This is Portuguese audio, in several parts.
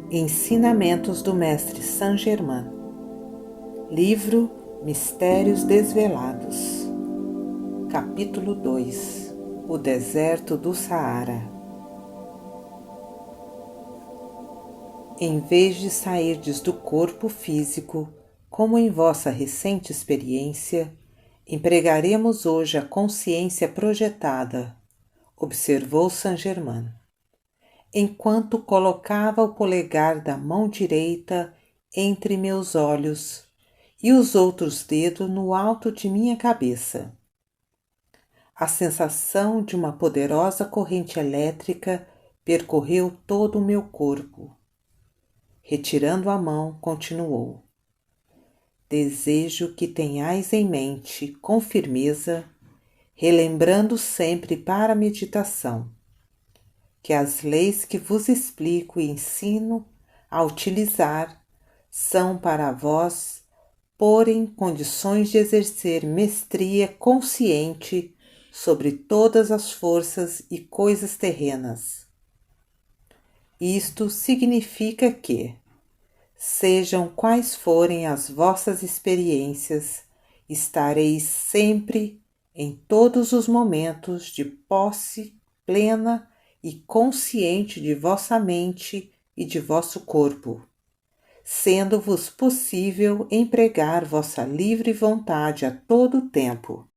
Ensinamentos do Mestre Saint Germain. Livro Mistérios Desvelados. Capítulo 2. O Deserto do Saara. Em vez de sairdes do corpo físico, como em vossa recente experiência, empregaremos hoje a consciência projetada, observou Saint Germain, enquanto colocava o polegar da mão direita entre meus olhos e os outros dedos no alto de minha cabeça. A sensação de uma poderosa corrente elétrica percorreu todo o meu corpo. Retirando a mão, continuou: desejo que tenhais em mente, com firmeza, relembrando sempre para a meditação, que as leis que vos explico e ensino a utilizar são para vós pôr em condições de exercer mestria consciente sobre todas as forças e coisas terrenas. Isto significa que, sejam quais forem as vossas experiências, estareis sempre, em todos os momentos, de posse plena e consciente de vossa mente e de vosso corpo, sendo-vos possível empregar vossa livre vontade a todo o tempo.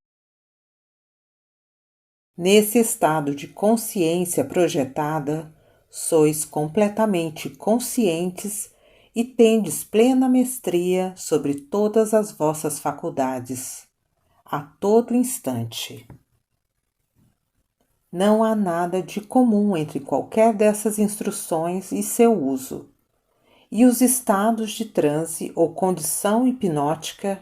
Nesse estado de consciência projetada, sois completamente conscientes e tendes plena mestria sobre todas as vossas faculdades, a todo instante. Não há nada de comum entre qualquer dessas instruções e seu uso, e os estados de transe ou condição hipnótica,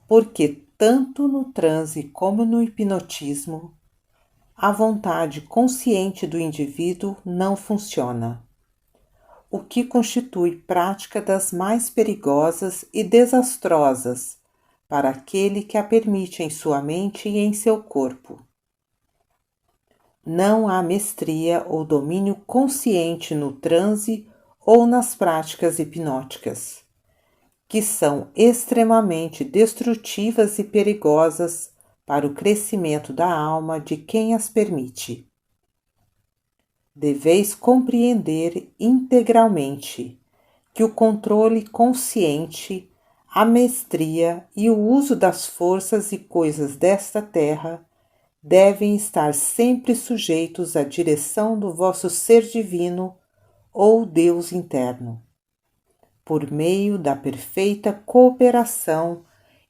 porque tanto no transe como no hipnotismo, a vontade consciente do indivíduo não funciona, o que constitui prática das mais perigosas e desastrosas para aquele que a permite em sua mente e em seu corpo. Não há mestria ou domínio consciente no transe ou nas práticas hipnóticas, que são extremamente destrutivas e perigosas para o crescimento da alma de quem as permite. Deveis compreender integralmente que o controle consciente, a mestria e o uso das forças e coisas desta terra devem estar sempre sujeitos à direção do vosso ser divino ou Deus interno, por meio da perfeita cooperação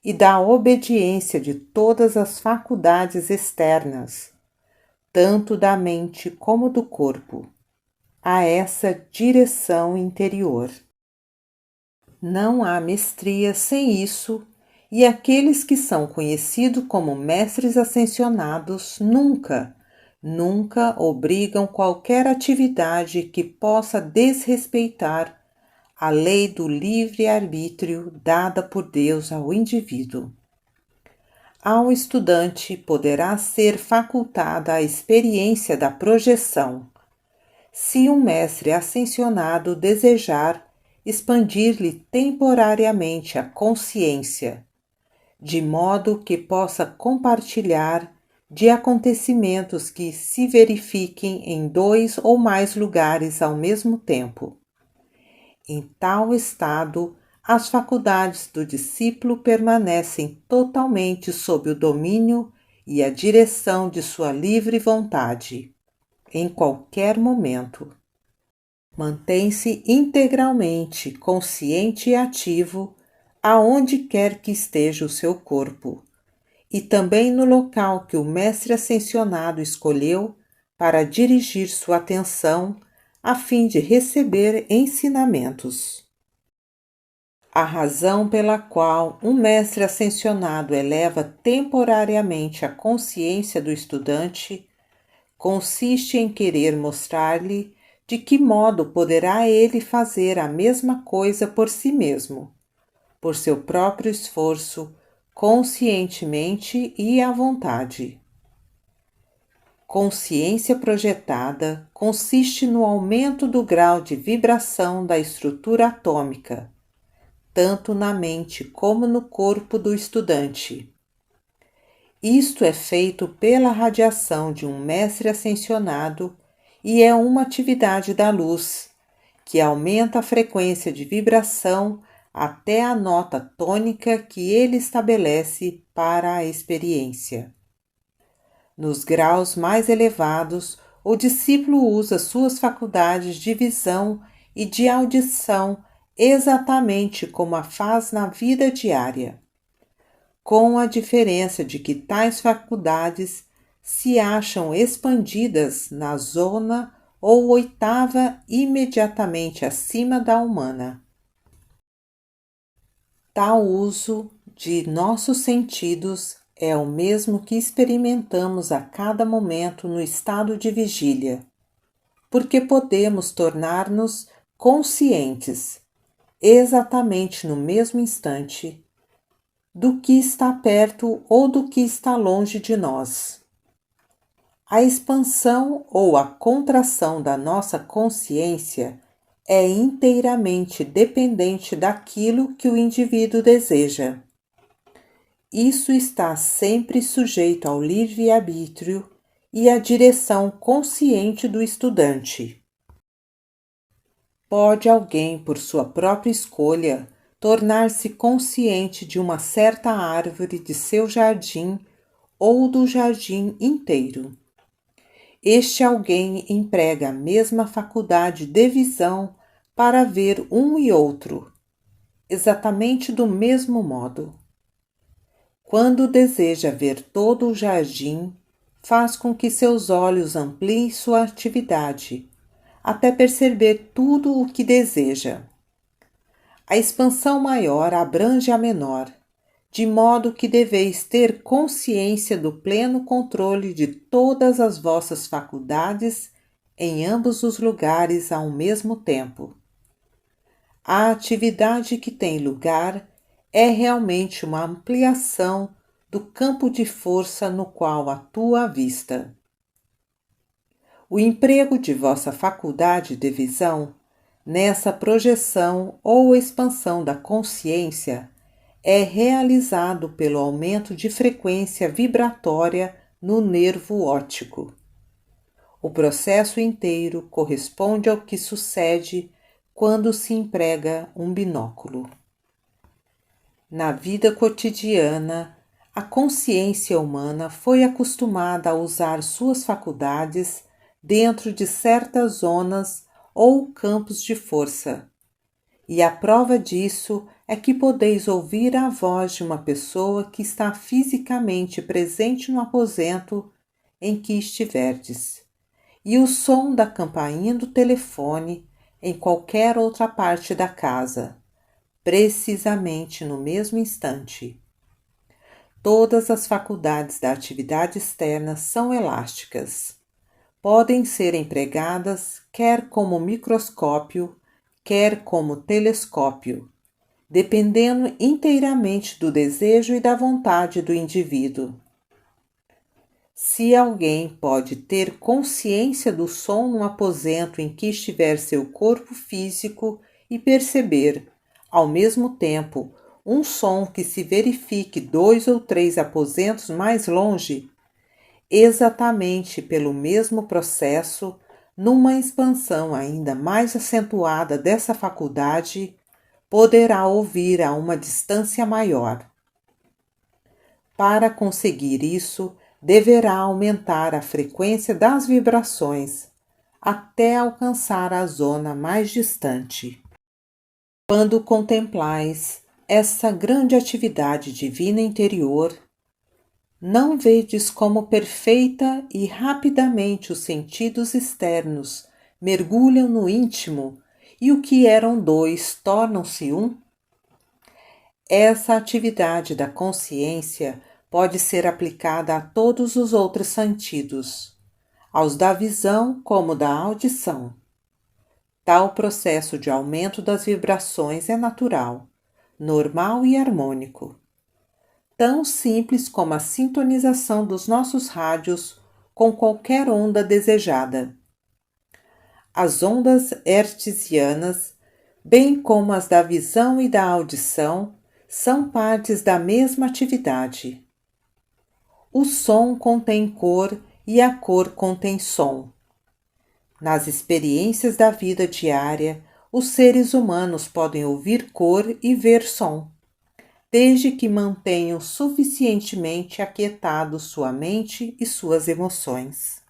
e da obediência de todas as faculdades externas, tanto da mente como do corpo, a essa direção interior. Não há mestria sem isso, e aqueles que são conhecidos como mestres ascensionados nunca obrigam qualquer atividade que possa desrespeitar a lei do livre-arbítrio dada por Deus ao indivíduo. Ao estudante poderá ser facultada a experiência da projeção, se um mestre ascensionado desejar expandir-lhe temporariamente a consciência, de modo que possa compartilhar de acontecimentos que se verifiquem em 2 ou mais lugares ao mesmo tempo. Em tal estado, as faculdades do discípulo permanecem totalmente sob o domínio e a direção de sua livre vontade, em qualquer momento. Mantém-se integralmente consciente e ativo aonde quer que esteja o seu corpo, e também no local que o mestre ascensionado escolheu para dirigir sua atenção a fim de receber ensinamentos. A razão pela qual um mestre ascensionado eleva temporariamente a consciência do estudante consiste em querer mostrar-lhe de que modo poderá ele fazer a mesma coisa por si mesmo, por seu próprio esforço, conscientemente e à vontade. Consciência projetada consiste no aumento do grau de vibração da estrutura atômica, tanto na mente como no corpo do estudante. Isto é feito pela radiação de um mestre ascensionado e é uma atividade da luz, que aumenta a frequência de vibração até a nota tônica que ele estabelece para a experiência. Nos graus mais elevados, o discípulo usa suas faculdades de visão e de audição exatamente como a faz na vida diária, com a diferença de que tais faculdades se acham expandidas na zona ou oitava imediatamente acima da humana. Tal uso de nossos sentidos é o mesmo que experimentamos a cada momento no estado de vigília, porque podemos tornar-nos conscientes, exatamente no mesmo instante, do que está perto ou do que está longe de nós. A expansão ou a contração da nossa consciência é inteiramente dependente daquilo que o indivíduo deseja. Isso está sempre sujeito ao livre-arbítrio e à direção consciente do estudante. Pode alguém, por sua própria escolha, tornar-se consciente de uma certa árvore de seu jardim ou do jardim inteiro. Este alguém emprega a mesma faculdade de visão para ver um e outro, exatamente do mesmo modo. Quando deseja ver todo o jardim, faz com que seus olhos ampliem sua atividade, até perceber tudo o que deseja. A expansão maior abrange a menor, de modo que deveis ter consciência do pleno controle de todas as vossas faculdades em ambos os lugares ao mesmo tempo. A atividade que tem lugar é realmente uma ampliação do campo de força no qual atua a vista. O emprego de vossa faculdade de visão, nessa projeção ou expansão da consciência, é realizado pelo aumento de frequência vibratória no nervo óptico. O processo inteiro corresponde ao que sucede quando se emprega um binóculo. Na vida cotidiana, a consciência humana foi acostumada a usar suas faculdades dentro de certas zonas ou campos de força, e a prova disso é que podeis ouvir a voz de uma pessoa que está fisicamente presente no aposento em que estiverdes, e o som da campainha do telefone em qualquer outra parte da casa, precisamente no mesmo instante. Todas as faculdades da atividade externa são elásticas. Podem ser empregadas quer como microscópio, quer como telescópio, dependendo inteiramente do desejo e da vontade do indivíduo. Se alguém pode ter consciência do som no aposento em que estiver seu corpo físico e perceber, ao mesmo tempo, um som que se verifique 2 ou 3 aposentos mais longe, exatamente pelo mesmo processo, numa expansão ainda mais acentuada dessa faculdade, poderá ouvir a uma distância maior. Para conseguir isso, deverá aumentar a frequência das vibrações até alcançar a zona mais distante. Quando contemplais essa grande atividade divina interior, não vedes como perfeita e rapidamente os sentidos externos mergulham no íntimo e o que eram 2 tornam-se 1? Essa atividade da consciência pode ser aplicada a todos os outros sentidos, aos da visão como da audição. Tal processo de aumento das vibrações é natural, normal e harmônico. Tão simples como a sintonização dos nossos rádios com qualquer onda desejada. As ondas hertzianas, bem como as da visão e da audição, são partes da mesma atividade. O som contém cor e a cor contém som. Nas experiências da vida diária, os seres humanos podem ouvir cor e ver som, desde que mantenham suficientemente aquietado sua mente e suas emoções.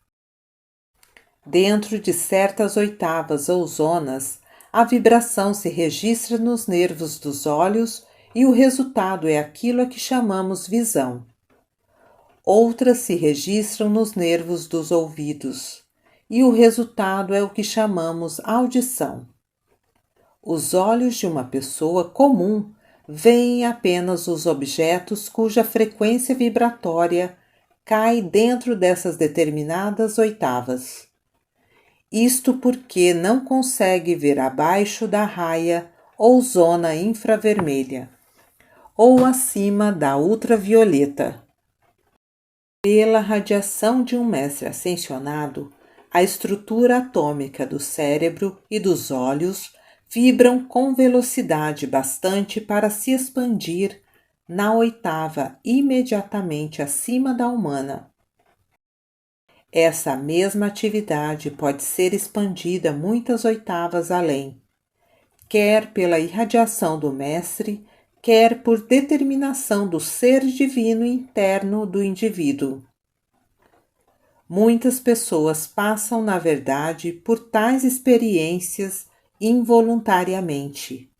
Dentro de certas oitavas ou zonas, a vibração se registra nos nervos dos olhos e o resultado é aquilo a que chamamos visão. Outras se registram nos nervos dos ouvidos e o resultado é o que chamamos audição. Os olhos de uma pessoa comum veem apenas os objetos cuja frequência vibratória cai dentro dessas determinadas oitavas. Isto porque não consegue ver abaixo da raia ou zona infravermelha, ou acima da ultravioleta. Pela radiação de um mestre ascensionado, a estrutura atômica do cérebro e dos olhos vibram com velocidade bastante para se expandir na oitava imediatamente acima da humana. Essa mesma atividade pode ser expandida muitas oitavas além, quer pela irradiação do mestre, quer por determinação do ser divino interno do indivíduo. Muitas pessoas passam, na verdade, por tais experiências involuntariamente,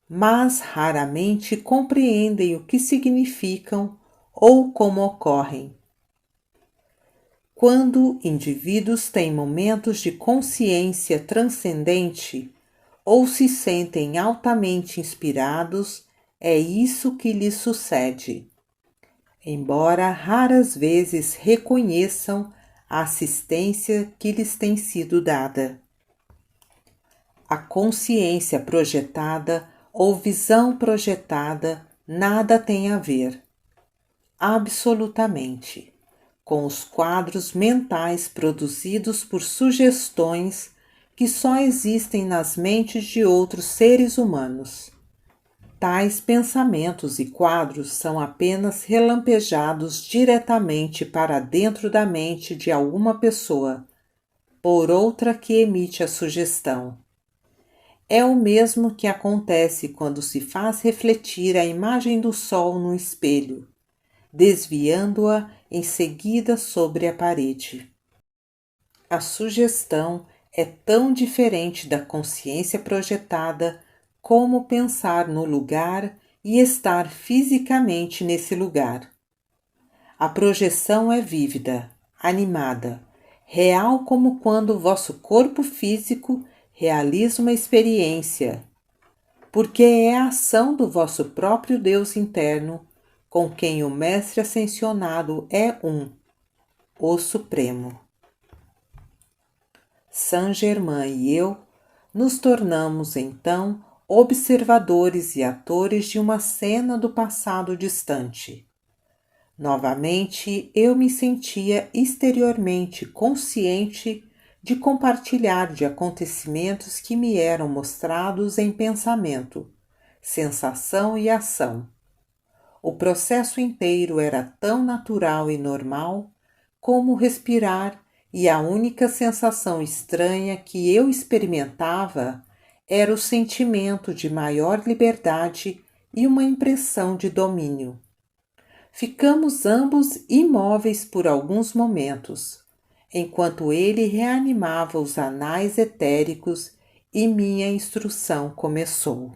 mas raramente compreendem o que significam ou como ocorrem. Quando indivíduos têm momentos de consciência transcendente ou se sentem altamente inspirados, é isso que lhes sucede, embora raras vezes reconheçam a assistência que lhes tem sido dada. A consciência projetada ou visão projetada nada tem a ver, absolutamente, com os quadros mentais produzidos por sugestões que só existem nas mentes de outros seres humanos. Tais pensamentos e quadros são apenas relampejados diretamente para dentro da mente de alguma pessoa, por outra que emite a sugestão. É o mesmo que acontece quando se faz refletir a imagem do sol no espelho, desviando-a em seguida sobre a parede. A sugestão é tão diferente da consciência projetada como pensar no lugar e estar fisicamente nesse lugar. A projeção é vívida, animada, real como quando o vosso corpo físico realiza uma experiência, porque é a ação do vosso próprio Deus interno com quem o Mestre Ascensionado é um, o Supremo. Saint-Germain e eu nos tornamos então observadores e atores de uma cena do passado distante. Novamente, eu me sentia exteriormente consciente de compartilhar de acontecimentos que me eram mostrados em pensamento, sensação e ação. O processo inteiro era tão natural e normal como respirar, e a única sensação estranha que eu experimentava era o sentimento de maior liberdade e uma impressão de domínio. Ficamos ambos imóveis por alguns momentos, enquanto ele reanimava os anais etéricos e minha instrução começou.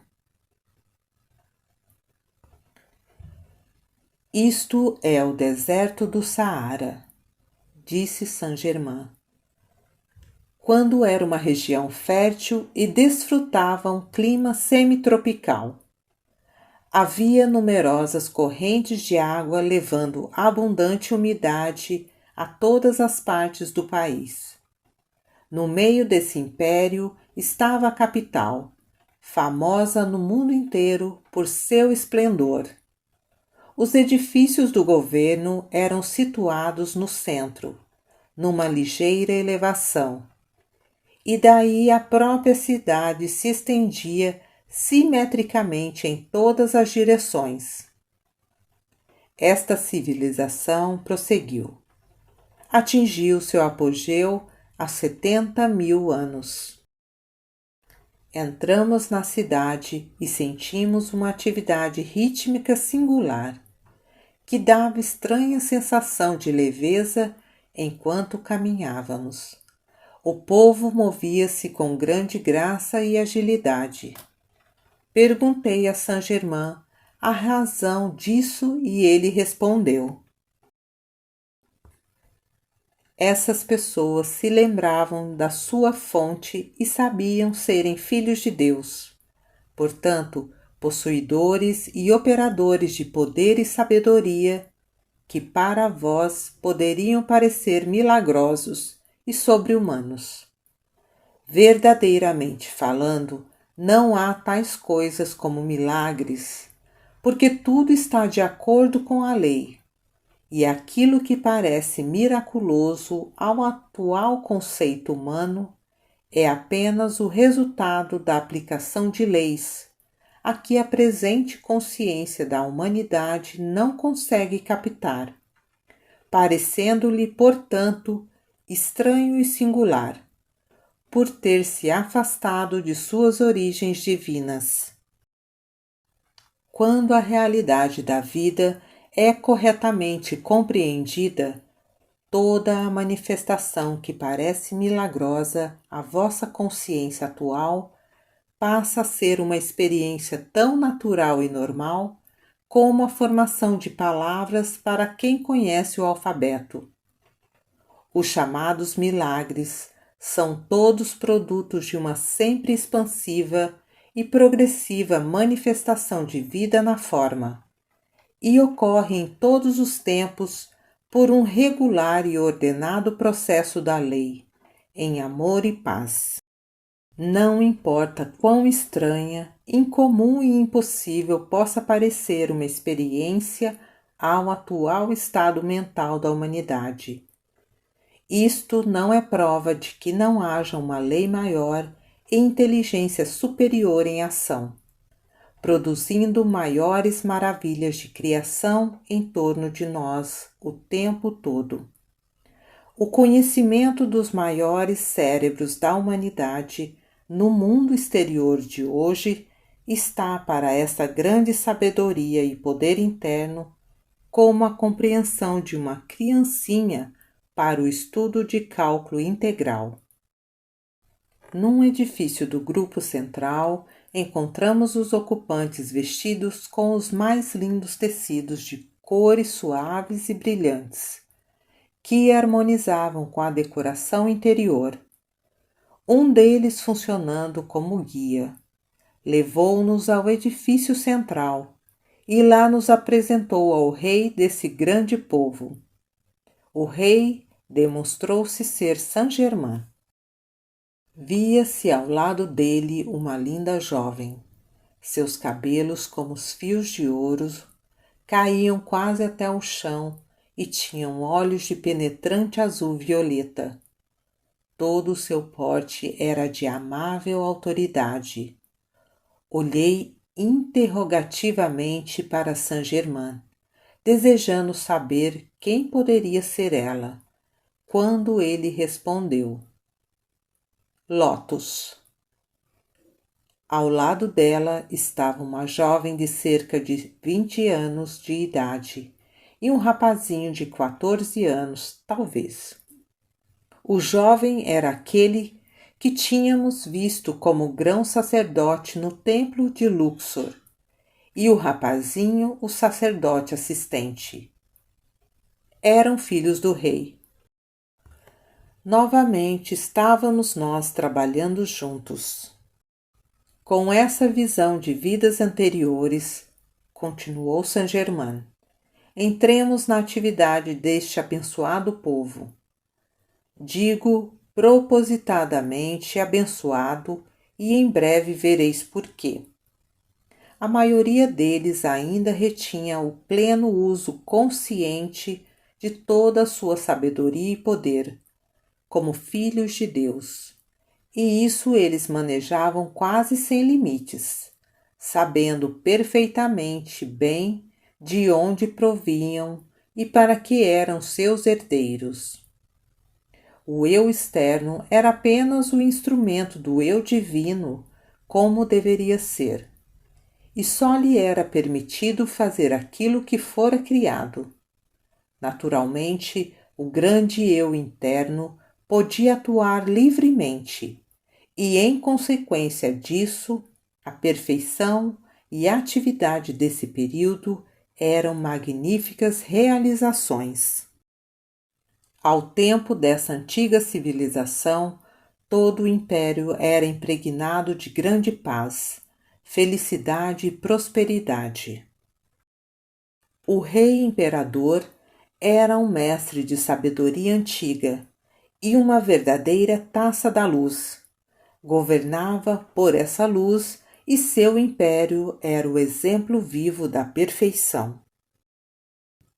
Isto é o deserto do Saara, disse Saint-Germain, quando era uma região fértil e desfrutava um clima semitropical. Havia numerosas correntes de água levando abundante umidade a todas as partes do país. No meio desse império estava a capital, famosa no mundo inteiro por seu esplendor. Os edifícios do governo eram situados no centro, numa ligeira elevação, e daí a própria cidade se estendia simetricamente em todas as direções. Esta civilização prosseguiu. Atingiu seu apogeu há 70.000 anos. Entramos na cidade e sentimos uma atividade rítmica singular, que dava estranha sensação de leveza enquanto caminhávamos. O povo movia-se com grande graça e agilidade. Perguntei a Saint-Germain a razão disso e ele respondeu: essas pessoas se lembravam da sua fonte e sabiam serem filhos de Deus, portanto, possuidores e operadores de poder e sabedoria, que para vós poderiam parecer milagrosos e sobre-humanos. Verdadeiramente falando, não há tais coisas como milagres, porque tudo está de acordo com a lei. E aquilo que parece miraculoso ao atual conceito humano é apenas o resultado da aplicação de leis, a que a presente consciência da humanidade não consegue captar, parecendo-lhe, portanto, estranho e singular, por ter se afastado de suas origens divinas. Quando a realidade da vida é corretamente compreendida, toda a manifestação que parece milagrosa à vossa consciência atual passa a ser uma experiência tão natural e normal como a formação de palavras para quem conhece o alfabeto. Os chamados milagres são todos produtos de uma sempre expansiva e progressiva manifestação de vida na forma, e ocorre em todos os tempos por um regular e ordenado processo da lei, em amor e paz. Não importa quão estranha, incomum e impossível possa parecer uma experiência ao atual estado mental da humanidade. Isto não é prova de que não haja uma lei maior e inteligência superior em ação, produzindo maiores maravilhas de criação em torno de nós o tempo todo. O conhecimento dos maiores cérebros da humanidade no mundo exterior de hoje está para esta grande sabedoria e poder interno como a compreensão de uma criancinha para o estudo de cálculo integral. Num edifício do grupo central, encontramos os ocupantes vestidos com os mais lindos tecidos de cores suaves e brilhantes, que harmonizavam com a decoração interior. Um deles funcionando como guia. Levou-nos ao edifício central e lá nos apresentou ao rei desse grande povo. O rei demonstrou-se ser Saint-Germain. Via-se ao lado dele uma linda jovem. Seus cabelos, como os fios de ouro, caíam quase até o chão e tinham olhos de penetrante azul violeta. Todo o seu porte era de amável autoridade. Olhei interrogativamente para Saint-Germain, desejando saber quem poderia ser ela, quando ele respondeu: Lotus. Ao lado dela estava uma jovem de cerca de 20 anos de idade e um rapazinho de 14 anos, talvez. O jovem era aquele que tínhamos visto como grão-sacerdote no templo de Luxor, e o rapazinho o sacerdote assistente. Eram filhos do rei. Novamente estávamos nós trabalhando juntos. Com essa visão de vidas anteriores, continuou Saint-Germain, entremos na atividade deste abençoado povo. Digo propositadamente abençoado e em breve vereis por quê. A maioria deles ainda retinha o pleno uso consciente de toda a sua sabedoria e poder, como filhos de Deus. E isso eles manejavam quase sem limites, sabendo perfeitamente bem de onde provinham e para que eram seus herdeiros. O eu externo era apenas o instrumento do eu divino, como deveria ser, e só lhe era permitido fazer aquilo que fora criado. Naturalmente, o grande eu interno podia atuar livremente, e em consequência disso, a perfeição e a atividade desse período eram magníficas realizações. Ao tempo dessa antiga civilização, todo o império era impregnado de grande paz, felicidade e prosperidade. O rei imperador era um mestre de sabedoria antiga e uma verdadeira taça da luz. Governava por essa luz e seu império era o exemplo vivo da perfeição.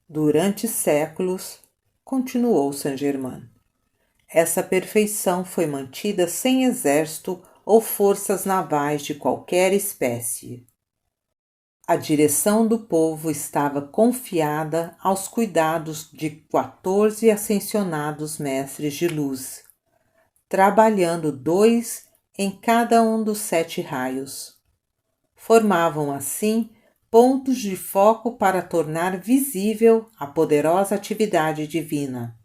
Durante séculos, continuou Saint-Germain, essa perfeição foi mantida sem exército ou forças navais de qualquer espécie. A direção do povo estava confiada aos cuidados de 14 ascensionados mestres de luz, trabalhando 2 em cada um dos 7 raios. Formavam assim pontos de foco para tornar visível a poderosa atividade divina.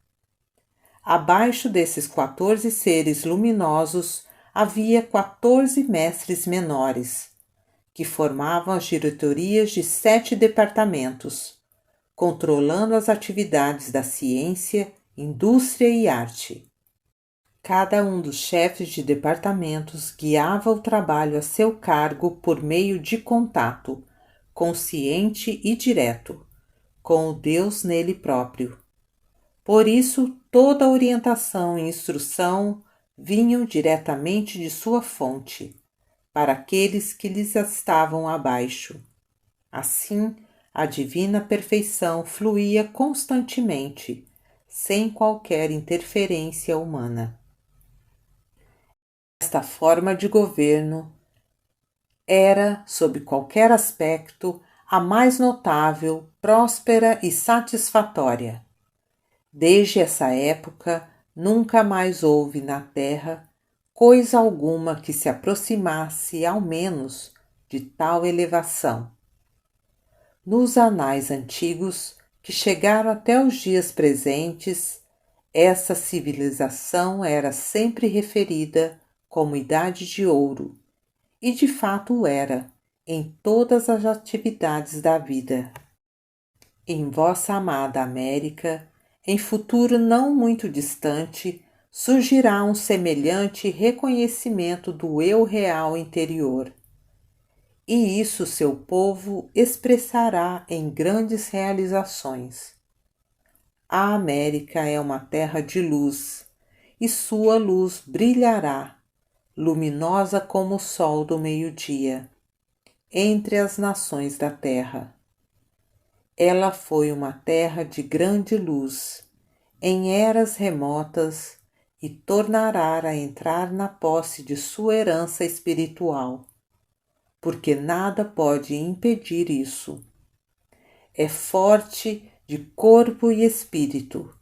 Abaixo desses 14 seres luminosos havia 14 mestres menores, que formavam as diretorias de 7 departamentos, controlando as atividades da ciência, indústria e arte. Cada um dos chefes de departamentos guiava o trabalho a seu cargo por meio de contato, consciente e direto, com o Deus nele próprio. Por isso, toda a orientação e instrução vinham diretamente de sua fonte, para aqueles que lhes estavam abaixo. Assim, a divina perfeição fluía constantemente, sem qualquer interferência humana. Esta forma de governo era, sob qualquer aspecto, a mais notável, próspera e satisfatória. Desde essa época, nunca mais houve na terra coisa alguma que se aproximasse ao menos de tal elevação. Nos anais antigos, que chegaram até os dias presentes, essa civilização era sempre referida como Idade de Ouro, e de fato o era, em todas as atividades da vida. Em vossa amada América, em futuro não muito distante, surgirá um semelhante reconhecimento do eu real interior. E isso seu povo expressará em grandes realizações. A América é uma terra de luz, e sua luz brilhará, luminosa como o sol do meio-dia, entre as nações da terra. Ela foi uma terra de grande luz, em eras remotas, e tornará a entrar na posse de sua herança espiritual, porque nada pode impedir isso. É forte de corpo e espírito,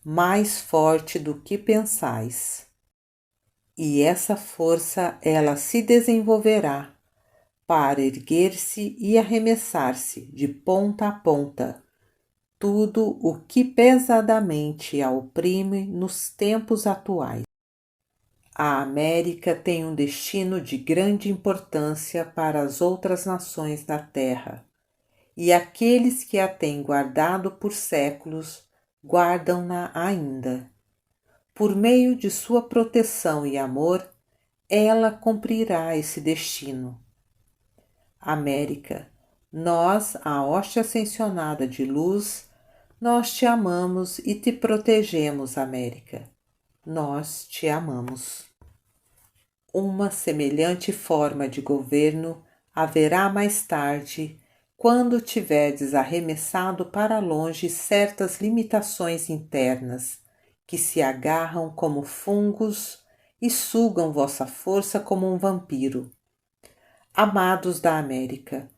mais forte do que pensais. E essa força ela se desenvolverá para erguer-se e arremessar-se de ponta a ponta tudo o que pesadamente a oprime nos tempos atuais. A América tem um destino de grande importância para as outras nações da Terra, e aqueles que a têm guardado por séculos guardam-na ainda. Por meio de sua proteção e amor, ela cumprirá esse destino. América, nós, a hoste ascensionada de luz, nós te amamos e te protegemos, América. Nós te amamos. Uma semelhante forma de governo haverá mais tarde, quando tiverdes arremessado para longe certas limitações internas que se agarram como fungos e sugam vossa força como um vampiro. Amados da América,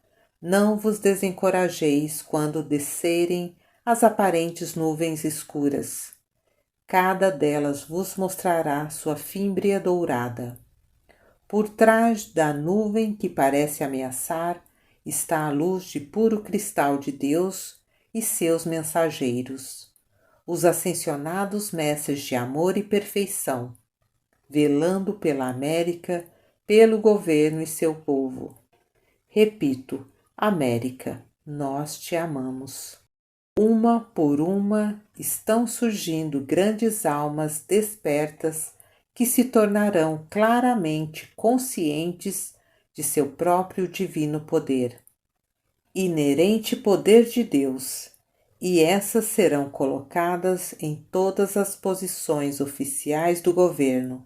não vos desencorajeis quando descerem as aparentes nuvens escuras. Cada delas vos mostrará sua fímbria dourada. Por trás da nuvem que parece ameaçar está a luz de puro cristal de Deus e seus mensageiros, os ascensionados mestres de amor e perfeição, velando pela América, pelo governo e seu povo. Repito, América, nós te amamos. Uma por uma estão surgindo grandes almas despertas que se tornarão claramente conscientes de seu próprio divino poder, inerente poder de Deus, e essas serão colocadas em todas as posições oficiais do governo.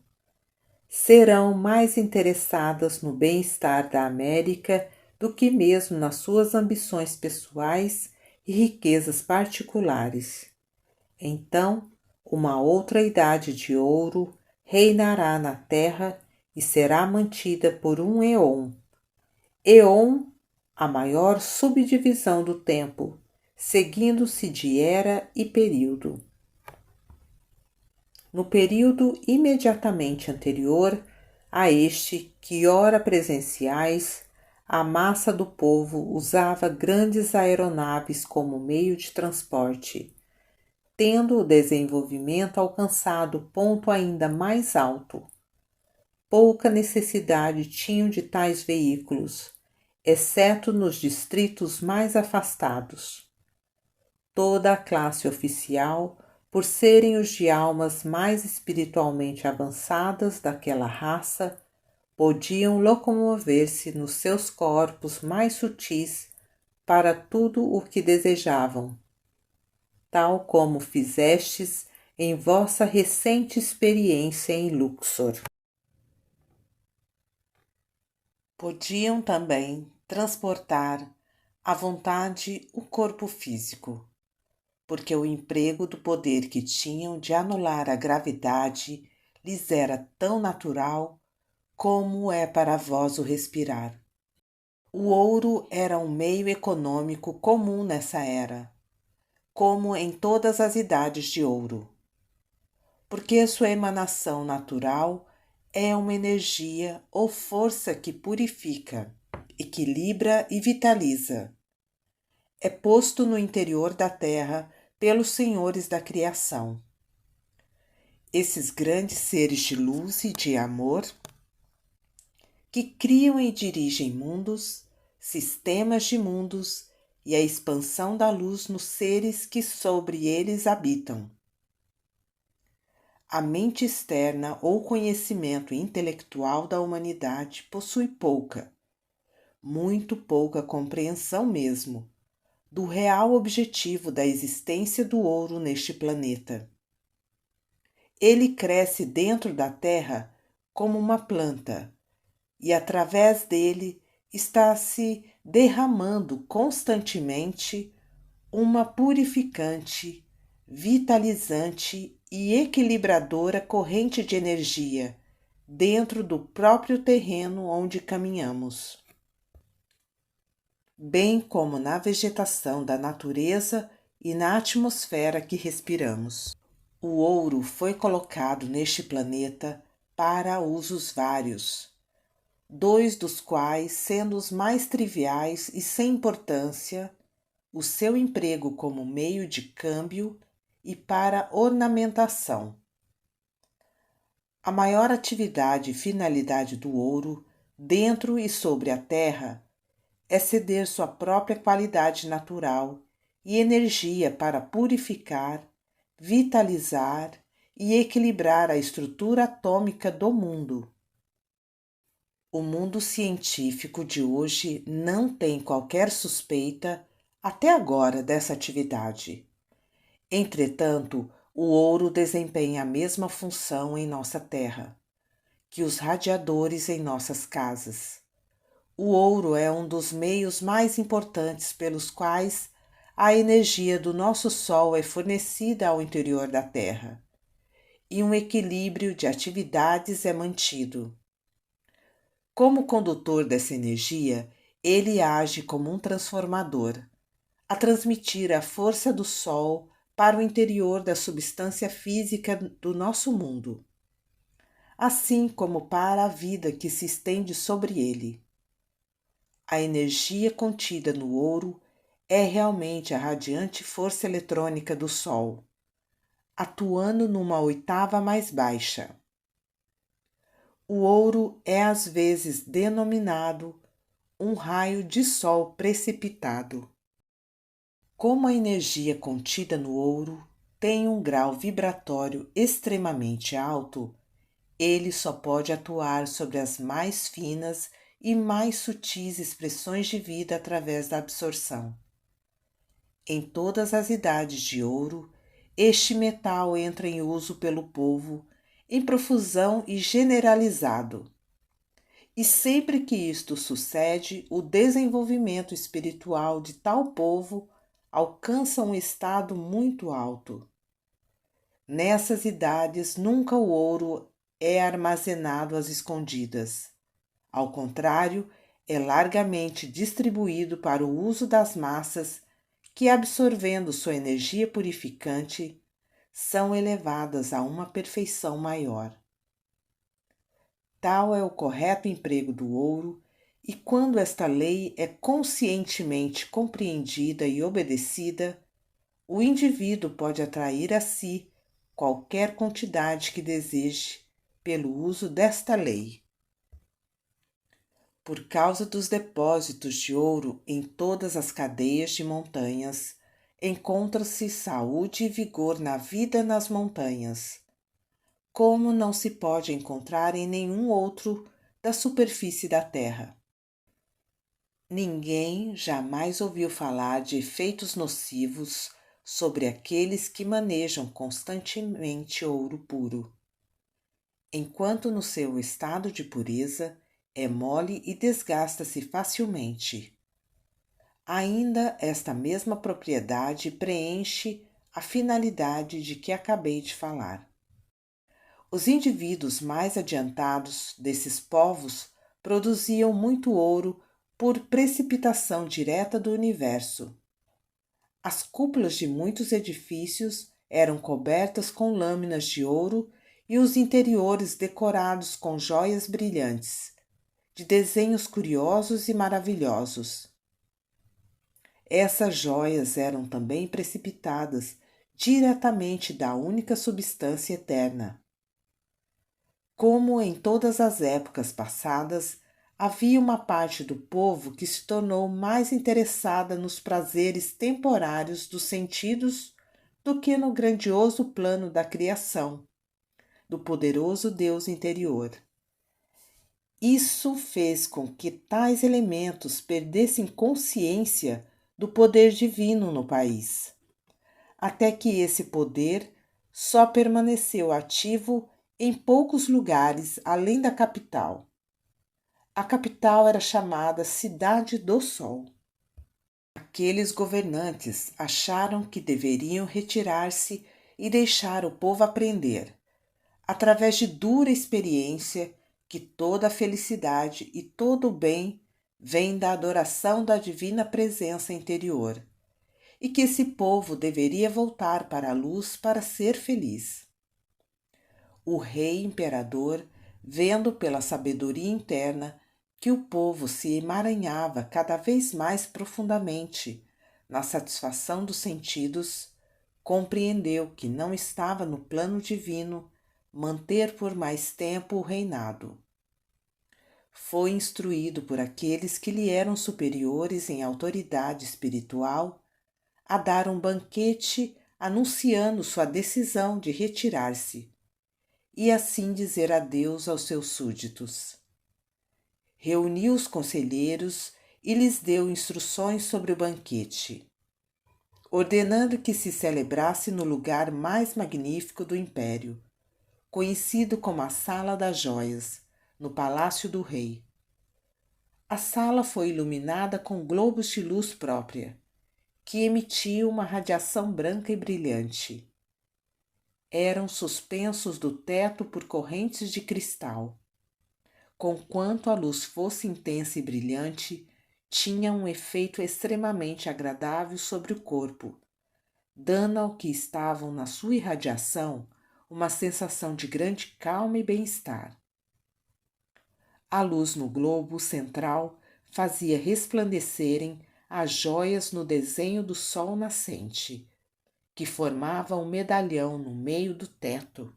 Serão mais interessadas no bem-estar da América do que mesmo nas suas ambições pessoais e riquezas particulares. Então, uma outra idade de ouro reinará na terra e será mantida por um éon. Éon, a maior subdivisão do tempo, seguindo-se de era e período. No período imediatamente anterior a este, que ora presenciais, a massa do povo usava grandes aeronaves como meio de transporte, tendo o desenvolvimento alcançado ponto ainda mais alto. Pouca necessidade tinham de tais veículos, exceto nos distritos mais afastados. Toda a classe oficial, por serem os de almas mais espiritualmente avançadas daquela raça, podiam locomover-se nos seus corpos mais sutis para tudo o que desejavam, tal como fizestes em vossa recente experiência em Luxor. Podiam também transportar à vontade o corpo físico, porque o emprego do poder que tinham de anular a gravidade lhes era tão natural como é para vós o respirar. O ouro era um meio econômico comum nessa era, como em todas as idades de ouro, porque sua emanação natural é uma energia ou força que purifica, equilibra e vitaliza. É posto no interior da terra pelos senhores da criação. Esses grandes seres de luz e de amor, que criam e dirigem mundos, sistemas de mundos e a expansão da luz nos seres que sobre eles habitam. A mente externa ou conhecimento intelectual da humanidade possui pouca, muito pouca compreensão mesmo, do real objetivo da existência do ouro neste planeta. Ele cresce dentro da terra como uma planta, e através dele está se derramando constantemente uma purificante, vitalizante e equilibradora corrente de energia dentro do próprio terreno onde caminhamos, bem como na vegetação da natureza e na atmosfera que respiramos. O ouro foi colocado neste planeta para usos vários, dois dos quais sendo os mais triviais e sem importância, o seu emprego como meio de câmbio e para ornamentação. A maior atividade e finalidade do ouro, dentro e sobre a terra, é ceder sua própria qualidade natural e energia para purificar, vitalizar e equilibrar a estrutura atômica do mundo. O mundo científico de hoje não tem qualquer suspeita, até agora, dessa atividade. Entretanto, o ouro desempenha a mesma função em nossa Terra que os radiadores em nossas casas. O ouro é um dos meios mais importantes pelos quais a energia do nosso Sol é fornecida ao interior da Terra, e um equilíbrio de atividades é mantido. Como condutor dessa energia, ele age como um transformador, a transmitir a força do Sol para o interior da substância física do nosso mundo, assim como para a vida que se estende sobre ele. A energia contida no ouro é realmente a radiante força eletrônica do Sol, atuando numa oitava mais baixa. O ouro é às vezes denominado um raio de sol precipitado. Como a energia contida no ouro tem um grau vibratório extremamente alto, ele só pode atuar sobre as mais finas e mais sutis expressões de vida através da absorção. Em todas as idades de ouro, este metal entra em uso pelo povo em profusão e generalizado. E sempre que isto sucede, o desenvolvimento espiritual de tal povo alcança um estado muito alto. Nessas idades, nunca o ouro é armazenado às escondidas. Ao contrário, é largamente distribuído para o uso das massas que, absorvendo sua energia purificante, são elevadas a uma perfeição maior. Tal é o correto emprego do ouro, e quando esta lei é conscientemente compreendida e obedecida, o indivíduo pode atrair a si qualquer quantidade que deseje pelo uso desta lei. Por causa dos depósitos de ouro em todas as cadeias de montanhas, encontra-se saúde e vigor na vida nas montanhas, como não se pode encontrar em nenhum outro da superfície da Terra. Ninguém jamais ouviu falar de efeitos nocivos sobre aqueles que manejam constantemente ouro puro. Enquanto no seu estado de pureza é mole e desgasta-se facilmente. Ainda esta mesma propriedade preenche a finalidade de que acabei de falar. Os indivíduos mais adiantados desses povos produziam muito ouro por precipitação direta do universo. As cúpulas de muitos edifícios eram cobertas com lâminas de ouro e os interiores decorados com joias brilhantes, de desenhos curiosos e maravilhosos. Essas joias eram também precipitadas diretamente da única substância eterna. Como em todas as épocas passadas, havia uma parte do povo que se tornou mais interessada nos prazeres temporários dos sentidos do que no grandioso plano da criação, do poderoso Deus interior. Isso fez com que tais elementos perdessem consciência do poder divino no país, até que esse poder só permaneceu ativo em poucos lugares além da capital. A capital era chamada Cidade do Sol. Aqueles governantes acharam que deveriam retirar-se e deixar o povo aprender, através de dura experiência, que toda a felicidade e todo o bem vem da adoração da divina presença interior, e que esse povo deveria voltar para a luz para ser feliz. O rei imperador, vendo pela sabedoria interna que o povo se emaranhava cada vez mais profundamente na satisfação dos sentidos, compreendeu que não estava no plano divino manter por mais tempo o reinado. Foi instruído por aqueles que lhe eram superiores em autoridade espiritual a dar um banquete anunciando sua decisão de retirar-se e assim dizer adeus aos seus súditos. Reuniu os conselheiros e lhes deu instruções sobre o banquete, ordenando que se celebrasse no lugar mais magnífico do império, conhecido como a Sala das Joias, no Palácio do Rei. A sala foi iluminada com globos de luz própria, que emitiam uma radiação branca e brilhante. eram suspensos do teto por correntes de cristal. Conquanto a luz fosse intensa e brilhante, tinha um efeito extremamente agradável sobre o corpo, dando ao que estavam na sua irradiação uma sensação de grande calma e bem-estar. A luz no globo central fazia resplandecerem as jóias no desenho do sol nascente, que formava um medalhão no meio do teto.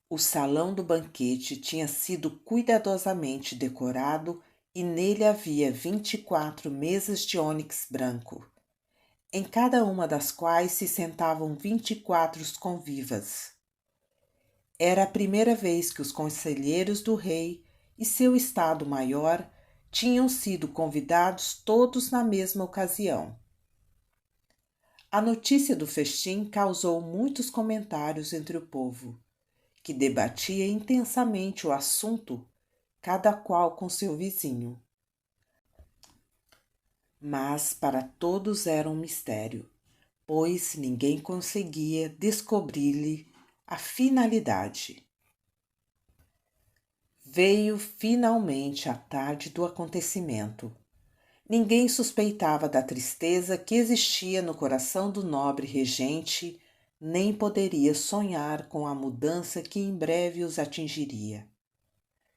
O salão do banquete tinha sido cuidadosamente decorado e nele havia 24 mesas de ônix branco, em cada uma das quais se sentavam 24 convivas. Era a primeira vez que os conselheiros do rei e seu estado-maior tinham sido convidados todos na mesma ocasião. A notícia do festim causou muitos comentários entre o povo, que debatia intensamente o assunto, cada qual com seu vizinho. Mas para todos era um mistério, pois ninguém conseguia descobrir-lhe a finalidade. Veio finalmente a tarde do acontecimento. Ninguém suspeitava da tristeza que existia no coração do nobre regente, nem poderia sonhar com a mudança que em breve os atingiria.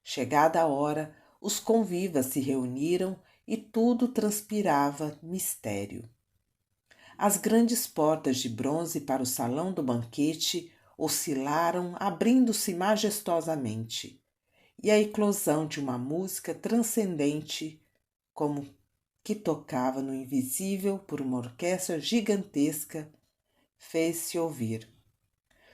Chegada a hora, os convivas se reuniram e tudo transpirava mistério. As grandes portas de bronze para o salão do banquete oscilaram, abrindo-se majestosamente, e a eclosão de uma música transcendente, como que tocava no invisível por uma orquestra gigantesca, fez-se ouvir,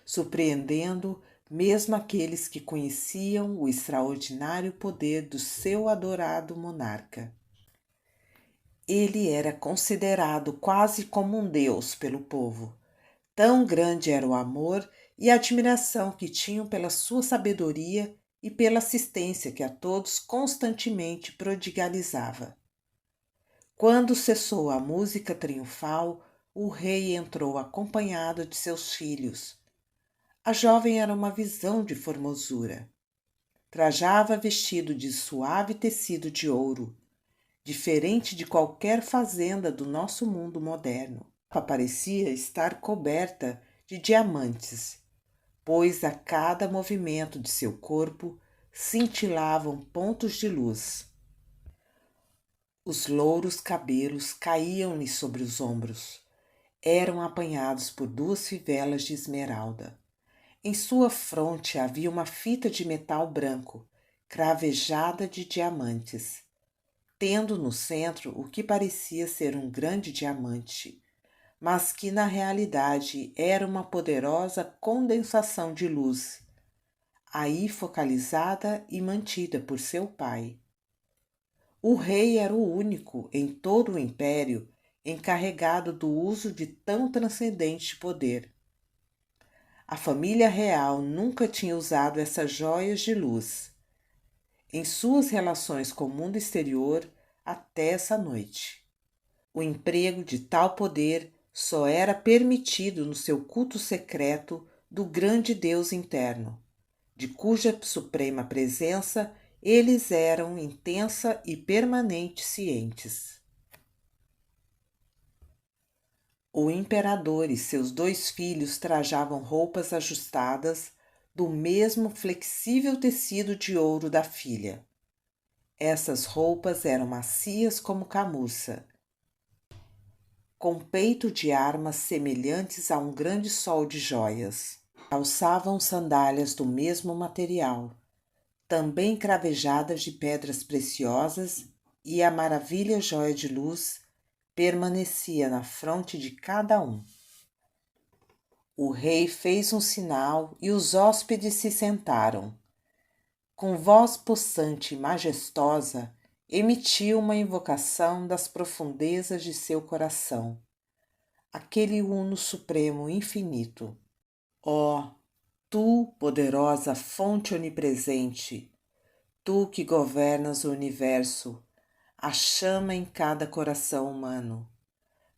surpreendendo mesmo aqueles que conheciam o extraordinário poder do seu adorado monarca. Ele era considerado quase como um deus pelo povo. Tão grande era o amor e a admiração que tinham pela sua sabedoria e pela assistência que a todos constantemente prodigalizava. Quando cessou a música triunfal, o rei entrou acompanhado de seus filhos. A jovem era uma visão de formosura. Trajava vestido de suave tecido de ouro, diferente de qualquer fazenda do nosso mundo moderno. Parecia estar coberta de diamantes, pois a cada movimento de seu corpo cintilavam pontos de luz. Os louros cabelos caíam-lhe sobre os ombros. Eram apanhados por 2 fivelas de esmeralda. Em sua fronte havia uma fita de metal branco, cravejada de diamantes, tendo no centro o que parecia ser um grande diamante, mas que na realidade era uma poderosa condensação de luz, aí focalizada e mantida por seu pai. O rei era o único em todo o império encarregado do uso de tão transcendente poder. A família real nunca tinha usado essas joias de luz em suas relações com o mundo exterior até essa noite. O emprego de tal poder só era permitido no seu culto secreto do grande Deus interno, de cuja suprema presença eles eram intensa e permanente cientes. O imperador e seus 2 filhos trajavam roupas ajustadas do mesmo flexível tecido de ouro da filha. Essas roupas eram macias como camurça, com peito de armas semelhantes a um grande sol de joias. Calçavam sandálias do mesmo material, também cravejadas de pedras preciosas, e a maravilha joia de luz permanecia na fronte de cada um. O rei fez um sinal e os hóspedes se sentaram. Com voz possante e majestosa, emitiu uma invocação das profundezas de seu coração, aquele uno supremo infinito. Ó, tu, poderosa fonte onipresente, tu que governas o universo, a chama em cada coração humano,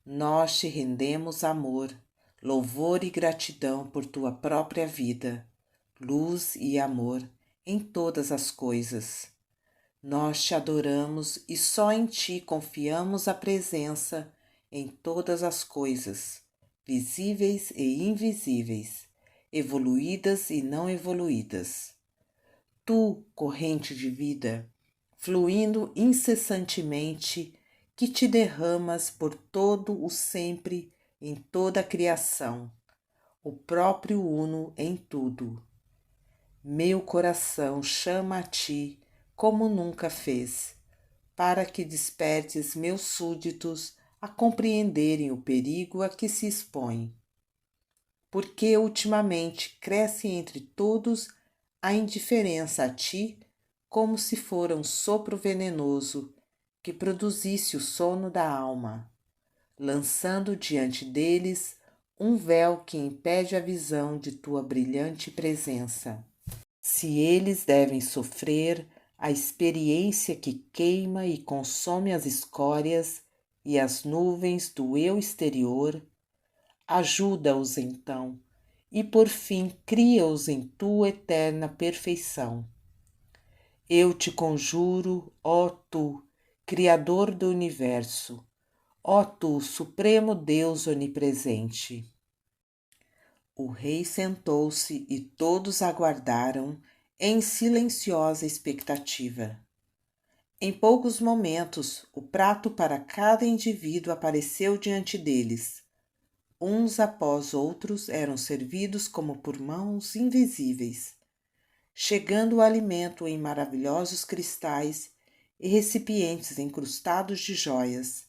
nós te rendemos amor, louvor e gratidão por tua própria vida, luz e amor em todas as coisas. Nós te adoramos e só em ti confiamos a presença em todas as coisas, visíveis e invisíveis, evoluídas e não evoluídas. Tu, corrente de vida, fluindo incessantemente, que te derramas por todo o sempre em toda a criação, o próprio Uno em tudo. Meu coração chama a ti como nunca fez, para que despertes meus súditos a compreenderem o perigo a que se expõem. Porque ultimamente cresce entre todos a indiferença a ti, como se fora um sopro venenoso que produzisse o sono da alma, lançando diante deles um véu que impede a visão de tua brilhante presença. Se eles devem sofrer a experiência que queima e consome as escórias e as nuvens do eu exterior, ajuda-os então e por fim cria-os em tua eterna perfeição. Eu te conjuro, ó tu, Criador do Universo, ó tu, Supremo Deus onipresente. O rei sentou-se e todos aguardaram em silenciosa expectativa. Em poucos momentos, o prato para cada indivíduo apareceu diante deles. Uns após outros eram servidos como por mãos invisíveis, chegando o alimento em maravilhosos cristais e recipientes incrustados de joias.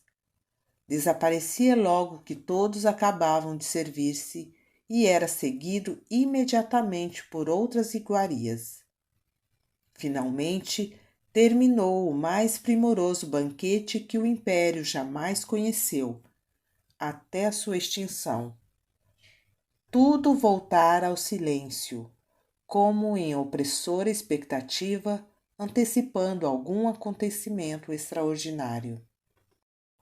Desaparecia logo que todos acabavam de servir-se e era seguido imediatamente por outras iguarias. Finalmente, terminou o mais primoroso banquete que o Império jamais conheceu, até a sua extinção. Tudo voltara ao silêncio, como em opressora expectativa, antecipando algum acontecimento extraordinário.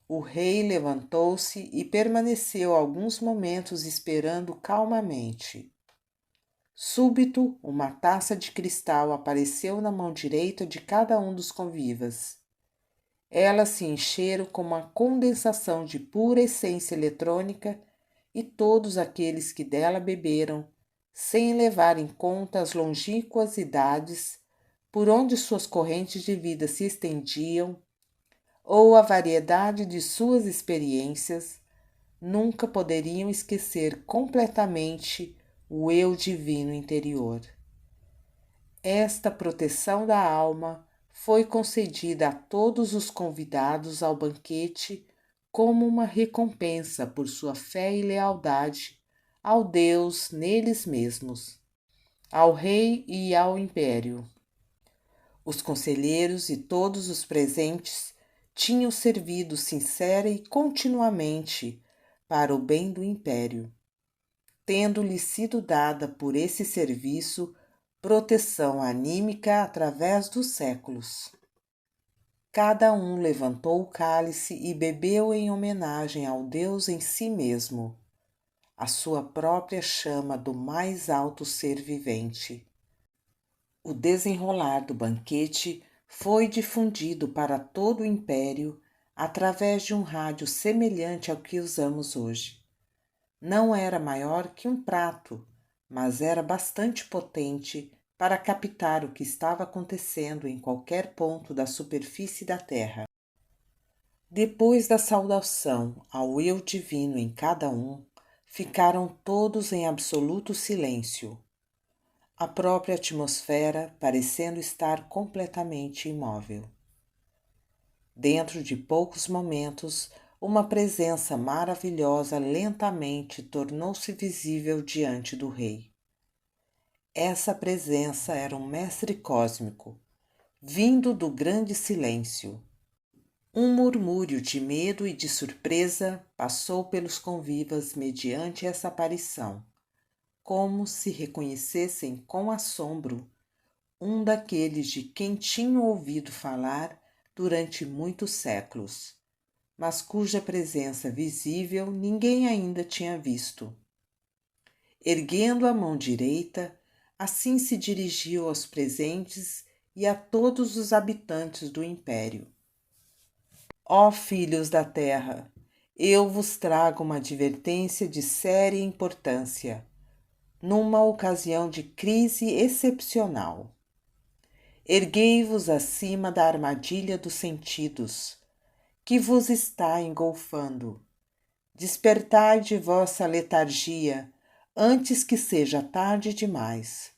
O rei levantou-se e permaneceu alguns momentos esperando calmamente. Súbito, uma taça de cristal apareceu na mão direita de cada um dos convivas. Elas se encheram com uma condensação de pura essência eletrônica e todos aqueles que dela beberam, sem levar em conta as longínquas idades por onde suas correntes de vida se estendiam, ou a variedade de suas experiências, nunca poderiam esquecer completamente o eu divino interior. Esta proteção da alma foi concedida a todos os convidados ao banquete como uma recompensa por sua fé e lealdade ao Deus neles mesmos, ao rei e ao império. Os conselheiros e todos os presentes tinham servido sincera e continuamente para o bem do império, tendo-lhe sido dada por esse serviço proteção anímica através dos séculos. Cada um levantou o cálice e bebeu em homenagem ao Deus em si mesmo, a sua própria chama do mais alto ser vivente. O desenrolar do banquete foi difundido para todo o império através de um rádio semelhante ao que usamos hoje. Não era maior que um prato, mas era bastante potente para captar o que estava acontecendo em qualquer ponto da superfície da Terra. Depois da saudação ao eu divino em cada um, ficaram todos em absoluto silêncio, a própria atmosfera parecendo estar completamente imóvel. Dentro de poucos momentos, uma presença maravilhosa lentamente tornou-se visível diante do rei. Essa presença era um mestre cósmico, vindo do grande silêncio. Um murmúrio de medo e de surpresa passou pelos convivas mediante essa aparição, como se reconhecessem com assombro um daqueles de quem tinham ouvido falar durante muitos séculos, mas cuja presença visível ninguém ainda tinha visto. Erguendo a mão direita, assim se dirigiu aos presentes e a todos os habitantes do império. Ó filhos da terra, eu vos trago uma advertência de séria importância, numa ocasião de crise excepcional. Erguei-vos acima da armadilha dos sentidos, que vos está engolfando. Despertai de vossa letargia, antes que seja tarde demais.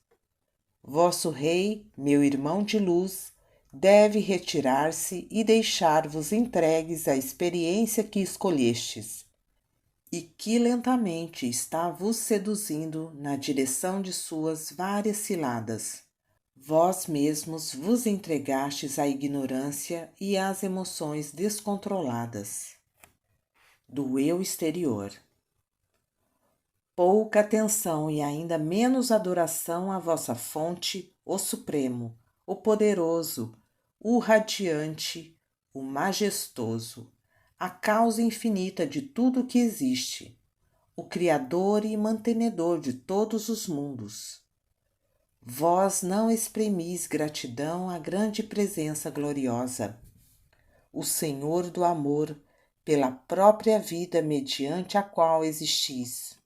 Vosso rei, meu irmão de luz, deve retirar-se e deixar-vos entregues à experiência que escolhestes, e que lentamente está vos seduzindo na direção de suas várias ciladas. Vós mesmos vos entregastes à ignorância e às emoções descontroladas do eu exterior. Pouca atenção e ainda menos adoração à vossa fonte, o Supremo, o Poderoso, o Radiante, o Majestoso, a causa infinita de tudo o que existe, o Criador e mantenedor de todos os mundos. Vós não exprimis gratidão à grande presença gloriosa, o Senhor do amor, pela própria vida mediante a qual existis.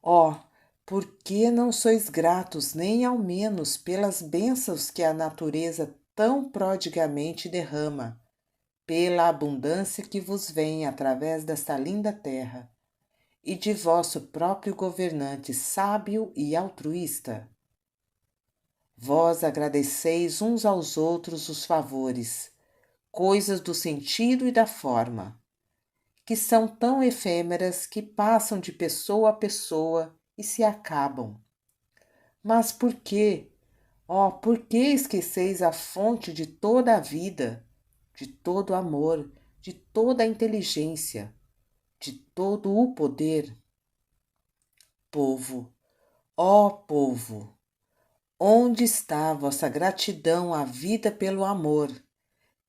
Ó, por que não sois gratos nem ao menos pelas bênçãos que a natureza tão prodigamente derrama, pela abundância que vos vem através desta linda terra, e de vosso próprio governante sábio e altruísta? Vós agradeceis uns aos outros os favores, coisas do sentido e da forma, que são tão efêmeras que passam de pessoa a pessoa e se acabam. Mas por quê? Oh, por que esqueceis a fonte de toda a vida, de todo o amor, de toda a inteligência, de todo o poder? Povo, ó povo, onde está vossa gratidão à vida pelo amor,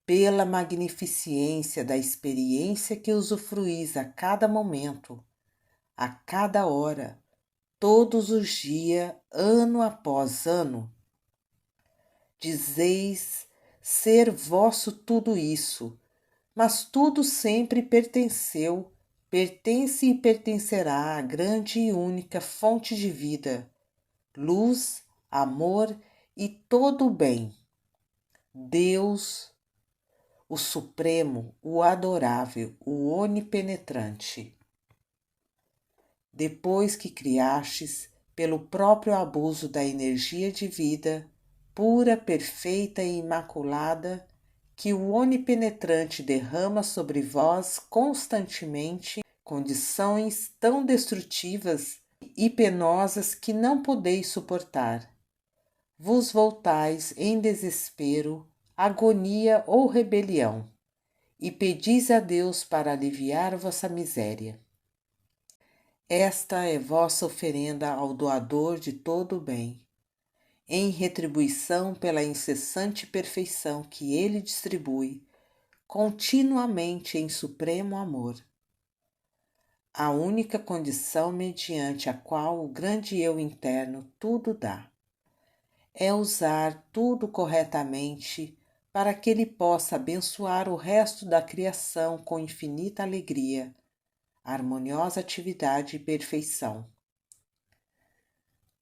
pela magnificência da experiência que usufruís a cada momento, a cada hora, todos os dias, ano após ano? Dizeis ser vosso tudo isso, mas tudo sempre pertenceu, pertence e pertencerá à grande e única fonte de vida, luz, amor e todo o bem. Deus, o Supremo, o Adorável, o Onipenetrante. Depois que criastes, pelo próprio abuso da energia de vida, pura, perfeita e imaculada, que o Onipenetrante derrama sobre vós constantemente, condições tão destrutivas e penosas que não podeis suportar. Vos voltais em desespero, agonia ou rebelião, e pedis a Deus para aliviar vossa miséria. Esta é vossa oferenda ao doador de todo o bem, em retribuição pela incessante perfeição que ele distribui continuamente em supremo amor. A única condição mediante a qual o grande eu interno tudo dá é usar tudo corretamente para que ele possa abençoar o resto da criação com infinita alegria, harmoniosa atividade e perfeição.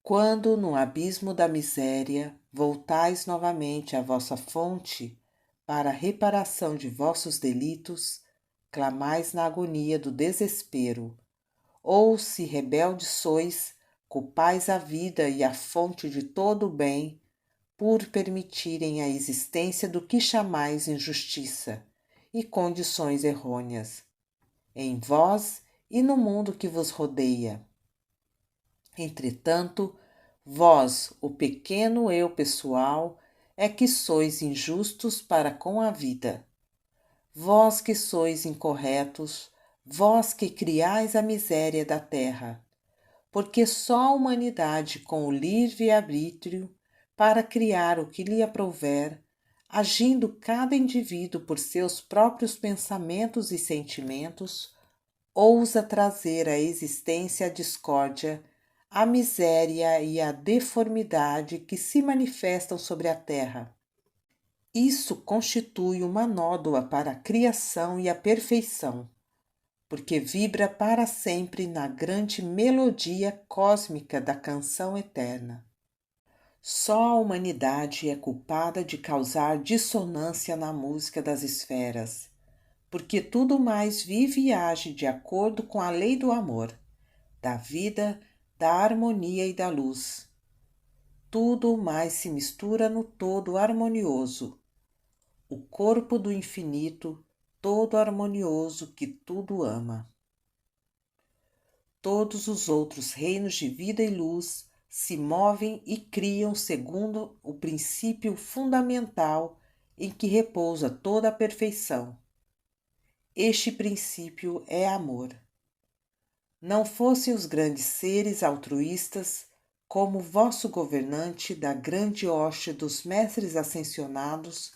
Quando, no abismo da miséria, voltais novamente à vossa fonte para a reparação de vossos delitos, clamais na agonia do desespero, ou, se rebeldes sois, culpais a vida e a fonte de todo o bem por permitirem a existência do que chamais injustiça e condições errôneas, em vós e no mundo que vos rodeia. Entretanto, vós, o pequeno eu pessoal, é que sois injustos para com a vida. Vós que sois incorretos, vós que criais a miséria da terra, porque só a humanidade com o livre-arbítrio para criar o que lhe aprouver, agindo cada indivíduo por seus próprios pensamentos e sentimentos, ousa trazer à existência a discórdia, a miséria e a deformidade que se manifestam sobre a terra. Isso constitui uma nódoa para a criação e a perfeição, porque vibra para sempre na grande melodia cósmica da canção eterna. Só a humanidade é culpada de causar dissonância na música das esferas, porque tudo mais vive e age de acordo com a lei do amor, da vida, da harmonia e da luz. Tudo mais se mistura no todo harmonioso, o corpo do infinito, todo harmonioso que tudo ama. Todos os outros reinos de vida e luz se movem e criam segundo o princípio fundamental em que repousa toda a perfeição. Este princípio é amor. Não fossem os grandes seres altruístas, como vosso governante da grande hoste dos mestres ascensionados,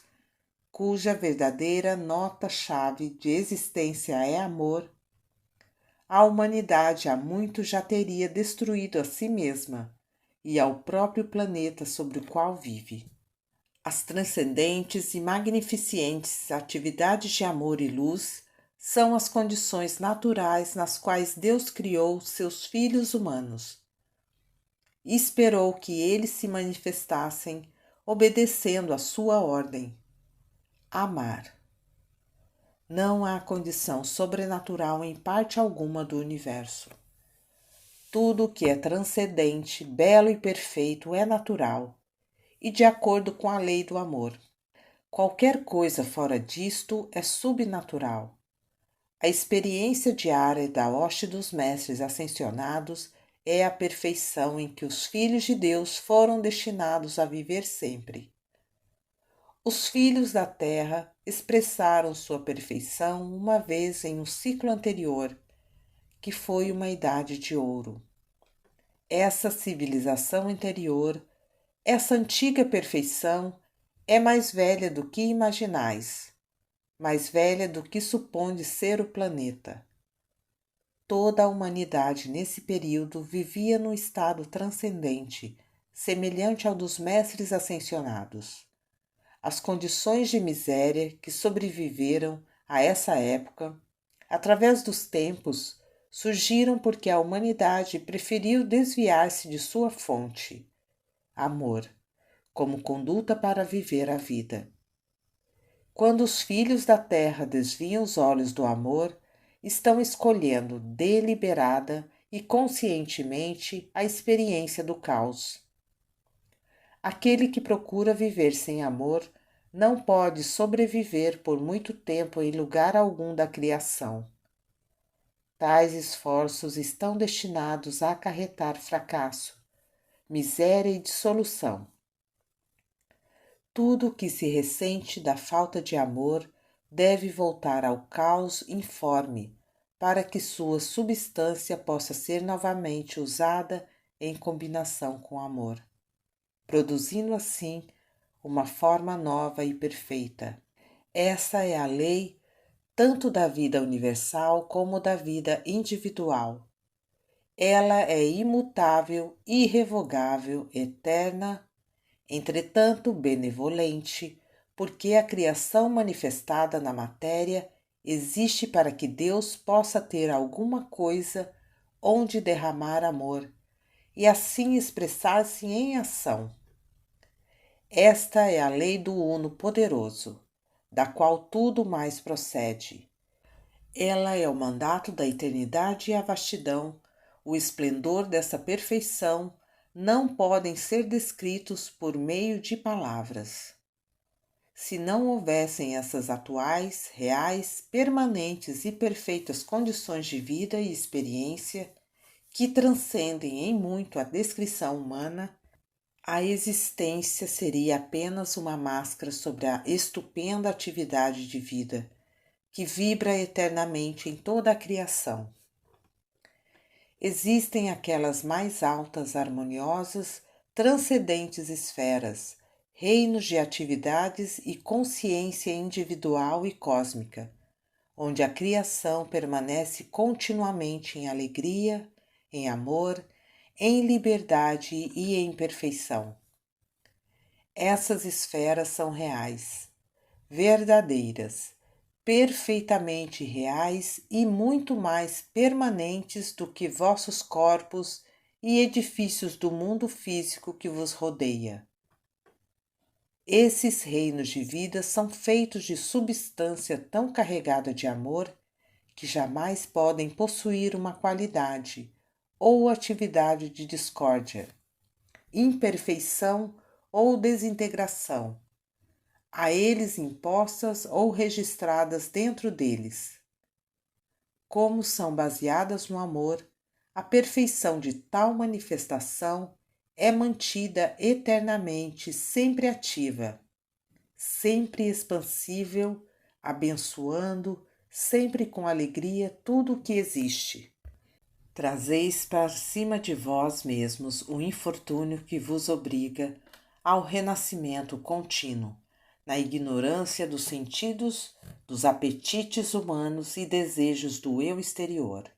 cuja verdadeira nota-chave de existência é amor, a humanidade há muito já teria destruído a si mesma e ao próprio planeta sobre o qual vive. As transcendentes e magnificentes atividades de amor e luz são as condições naturais nas quais Deus criou seus filhos humanos e esperou que eles se manifestassem obedecendo à sua ordem: amar. Não há condição sobrenatural em parte alguma do universo. Tudo o que é transcendente, belo e perfeito é natural e de acordo com a lei do amor. Qualquer coisa fora disto é subnatural. A experiência diária da hoste dos mestres ascensionados é a perfeição em que os filhos de Deus foram destinados a viver sempre. Os filhos da terra expressaram sua perfeição uma vez em um ciclo anterior, que foi uma idade de ouro. Essa civilização interior, essa antiga perfeição, é mais velha do que imaginais, mais velha do que suponde ser o planeta. Toda a humanidade nesse período vivia num estado transcendente, semelhante ao dos mestres ascensionados. As condições de miséria que sobreviveram a essa época, através dos tempos, surgiram porque a humanidade preferiu desviar-se de sua fonte, amor, como conduta para viver a vida. Quando os filhos da terra desviam os olhos do amor, estão escolhendo deliberada e conscientemente a experiência do caos. Aquele que procura viver sem amor não pode sobreviver por muito tempo em lugar algum da criação. Tais esforços estão destinados a acarretar fracasso, miséria e dissolução. Tudo o que se ressente da falta de amor deve voltar ao caos informe, para que sua substância possa ser novamente usada em combinação com amor, produzindo assim uma forma nova e perfeita. Essa é a lei tanto da vida universal como da vida individual. Ela é imutável, irrevogável, eterna, entretanto benevolente, porque a criação manifestada na matéria existe para que Deus possa ter alguma coisa onde derramar amor e assim expressar-se em ação. Esta é a lei do Uno poderoso, da qual tudo mais procede. Ela é o mandato da eternidade e a vastidão, o esplendor dessa perfeição não podem ser descritos por meio de palavras. Se não houvessem essas atuais, reais, permanentes e perfeitas condições de vida e experiência, que transcendem em muito a descrição humana, a existência seria apenas uma máscara sobre a estupenda atividade de vida, que vibra eternamente em toda a criação. Existem aquelas mais altas, harmoniosas, transcendentes esferas, reinos de atividades e consciência individual e cósmica, onde a criação permanece continuamente em alegria, em amor, em liberdade e em perfeição. Essas esferas são reais, verdadeiras, perfeitamente reais e muito mais permanentes do que vossos corpos e edifícios do mundo físico que vos rodeia. Esses reinos de vida são feitos de substância tão carregada de amor que jamais podem possuir uma qualidade ou atividade de discórdia, imperfeição ou desintegração, a eles impostas ou registradas dentro deles. Como são baseadas no amor, a perfeição de tal manifestação é mantida eternamente, sempre ativa, sempre expansível, abençoando, sempre com alegria tudo o que existe. Trazeis para cima de vós mesmos o infortúnio que vos obriga ao renascimento contínuo, na ignorância dos sentidos, dos apetites humanos e desejos do eu exterior.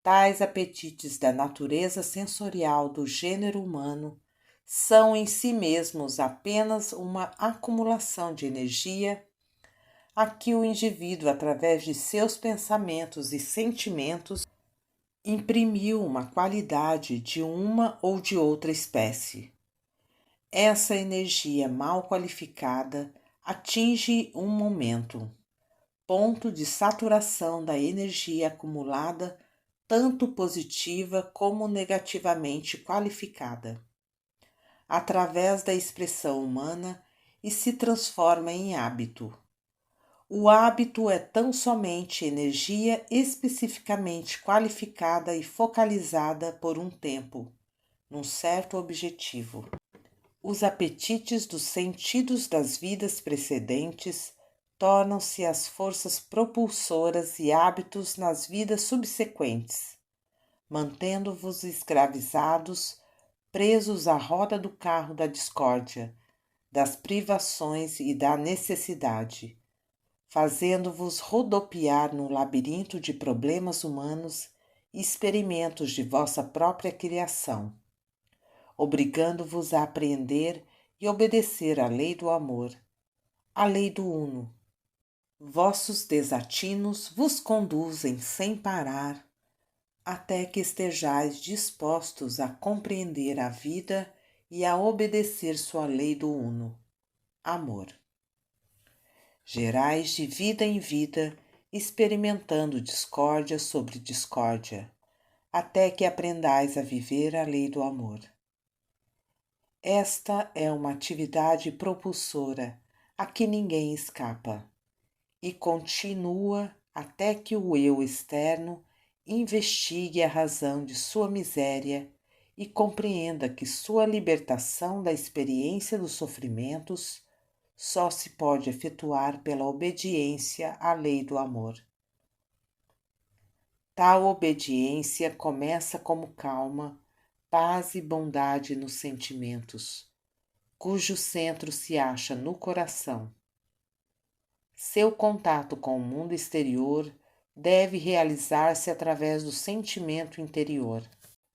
Tais apetites da natureza sensorial do gênero humano são em si mesmos apenas uma acumulação de energia a que o indivíduo, através de seus pensamentos e sentimentos, imprimiu uma qualidade de uma ou de outra espécie. Essa energia mal qualificada atinge um momento, ponto de saturação da energia acumulada, tanto positiva como negativamente qualificada, através da expressão humana e se transforma em hábito. O hábito é tão somente energia especificamente qualificada e focalizada por um tempo, num certo objetivo. Os apetites dos sentidos das vidas precedentes tornam-se as forças propulsoras e hábitos nas vidas subsequentes, mantendo-vos escravizados, presos à roda do carro da discórdia, das privações e da necessidade, fazendo-vos rodopiar no labirinto de problemas humanos e experimentos de vossa própria criação, obrigando-vos a apreender e obedecer à lei do amor, à lei do uno. Vossos desatinos vos conduzem sem parar até que estejais dispostos a compreender a vida e a obedecer sua lei do uno, amor. Gerais de vida em vida, experimentando discórdia sobre discórdia, até que aprendais a viver a lei do amor. Esta é uma atividade propulsora a que ninguém escapa e continua até que o eu externo investigue a razão de sua miséria e compreenda que sua libertação da experiência dos sofrimentos só se pode efetuar pela obediência à lei do amor. Tal obediência começa como calma, paz e bondade nos sentimentos, cujo centro se acha no coração. Seu contato com o mundo exterior deve realizar-se através do sentimento interior.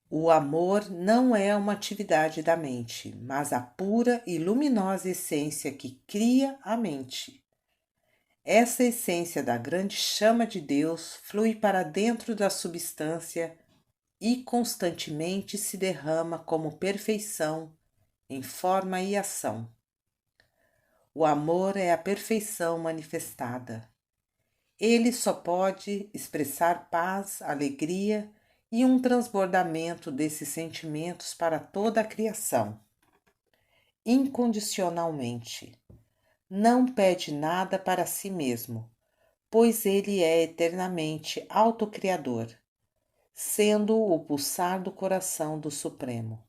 O amor não é uma atividade da mente, mas a pura e luminosa essência que cria a mente. Essa essência da grande chama de Deus flui para dentro da substância e constantemente se derrama como perfeição em forma e ação. O amor é a perfeição manifestada. Ele só pode expressar paz, alegria e um transbordamento desses sentimentos para toda a criação, incondicionalmente. Não pede nada para si mesmo, pois ele é eternamente autocriador, sendo o pulsar do coração do Supremo.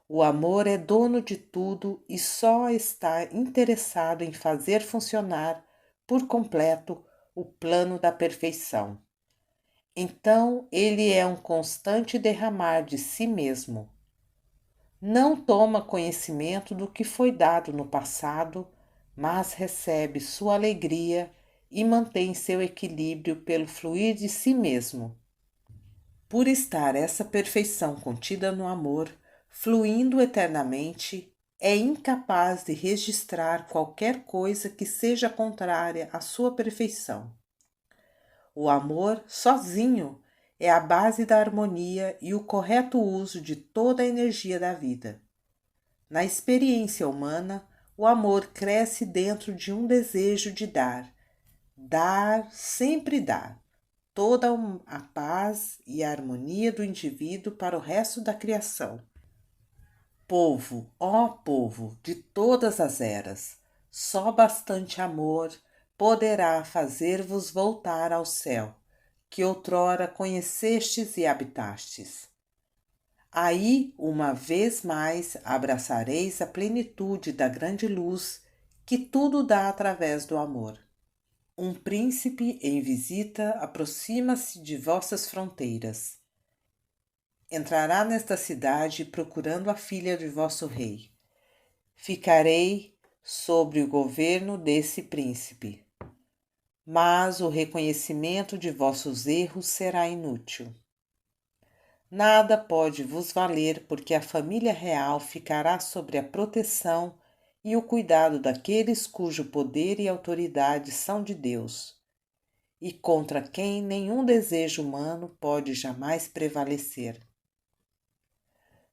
O amor é dono de tudo e só está interessado em fazer funcionar por completo o plano da perfeição. Então, ele é um constante derramar de si mesmo. Não toma conhecimento do que foi dado no passado, mas recebe sua alegria e mantém seu equilíbrio pelo fluir de si mesmo. Por estar essa perfeição contida no amor, fluindo eternamente, é incapaz de registrar qualquer coisa que seja contrária à sua perfeição. O amor, sozinho, é a base da harmonia e o correto uso de toda a energia da vida. Na experiência humana, o amor cresce dentro de um desejo de dar. Dar, sempre dar. Toda a paz e a harmonia do indivíduo para o resto da criação. Povo, ó povo de todas as eras, só bastante amor poderá fazer-vos voltar ao céu, que outrora conhecestes e habitastes. Aí, uma vez mais, abraçareis a plenitude da grande luz que tudo dá através do amor. Um príncipe em visita aproxima-se de vossas fronteiras. Entrará nesta cidade procurando a filha de vosso rei. Ficarei sobre o governo desse príncipe, mas o reconhecimento de vossos erros será inútil. Nada pode vos valer, porque a família real ficará sob a proteção e o cuidado daqueles cujo poder e autoridade são de Deus, e contra quem nenhum desejo humano pode jamais prevalecer.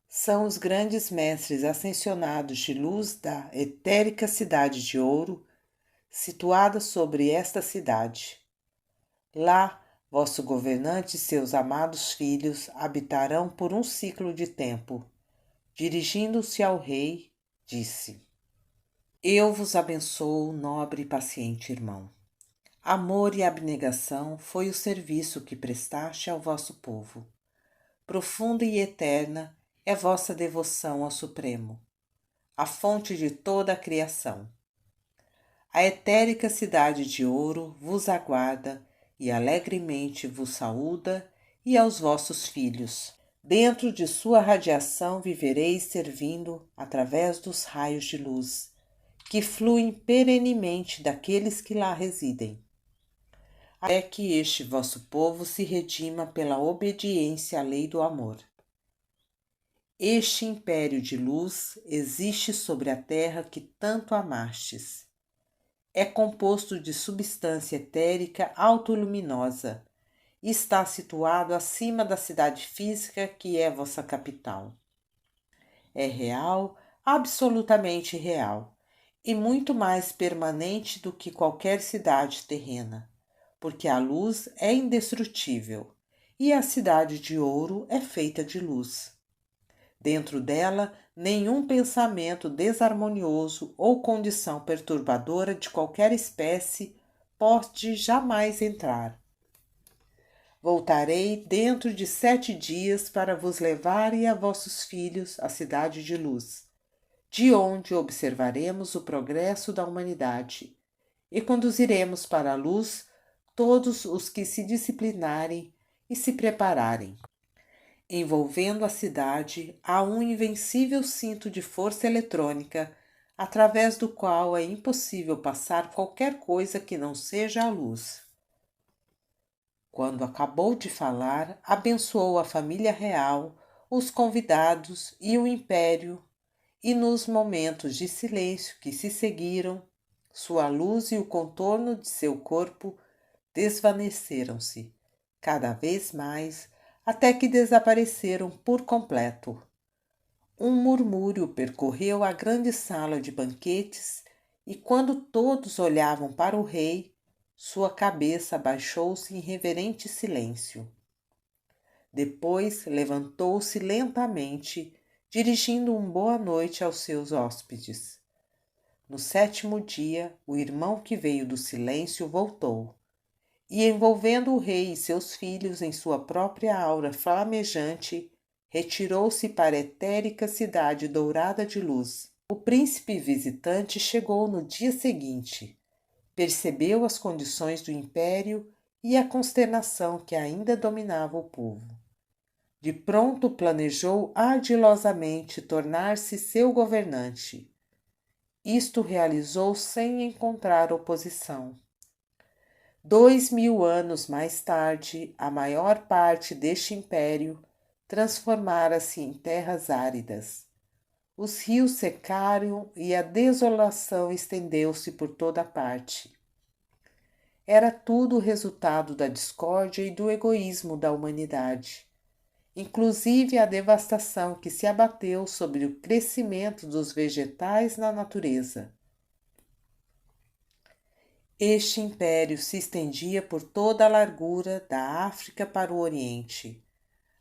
São os grandes mestres ascensionados de luz da etérica cidade de ouro, situada sobre esta cidade. Lá, vosso governante e seus amados filhos habitarão por um ciclo de tempo. Dirigindo-se ao rei, disse: Eu vos abençoo, nobre e paciente irmão. Amor e abnegação foi o serviço que prestaste ao vosso povo. Profunda e eterna é vossa devoção ao Supremo, a fonte de toda a criação. A etérica cidade de ouro vos aguarda e alegremente vos saúda, e aos vossos filhos. Dentro de sua radiação vivereis servindo através dos raios de luz, que fluem perenemente daqueles que lá residem, até que este vosso povo se redima pela obediência à lei do amor. Este império de luz existe sobre a terra que tanto amastes. É composto de substância etérica autoluminosa e está situado acima da cidade física que é vossa capital. É real, absolutamente real, e muito mais permanente do que qualquer cidade terrena, porque a luz é indestrutível e a cidade de ouro é feita de luz. Dentro dela, nenhum pensamento desarmonioso ou condição perturbadora de qualquer espécie pode jamais entrar. Voltarei dentro de 7 dias para vos levar e a vossos filhos à cidade de luz, de onde observaremos o progresso da humanidade e conduziremos para a luz todos os que se disciplinarem e se prepararem. Envolvendo a cidade há um invencível cinto de força eletrônica, através do qual é impossível passar qualquer coisa que não seja a luz. Quando acabou de falar, abençoou a família real, os convidados e o império, e nos momentos de silêncio que se seguiram, sua luz e o contorno de seu corpo desvaneceram-se, cada vez mais, até que desapareceram por completo. Um murmúrio percorreu a grande sala de banquetes e, quando todos olhavam para o rei, sua cabeça abaixou-se em reverente silêncio. Depois levantou-se lentamente, dirigindo boa noite aos seus hóspedes. No 7º dia, o irmão que veio do silêncio voltou, e envolvendo o rei e seus filhos em sua própria aura flamejante, retirou-se para a etérica cidade dourada de luz. O príncipe visitante chegou no dia seguinte, percebeu as condições do império e a consternação que ainda dominava o povo. De pronto planejou ardilosamente tornar-se seu governante. Isto realizou sem encontrar oposição. 2000 anos mais tarde, a maior parte deste império transformara-se em terras áridas. Os rios secaram e a desolação estendeu-se por toda parte. Era tudo o resultado da discórdia e do egoísmo da humanidade, inclusive a devastação que se abateu sobre o crescimento dos vegetais na natureza. Este império se estendia por toda a largura da África para o Oriente,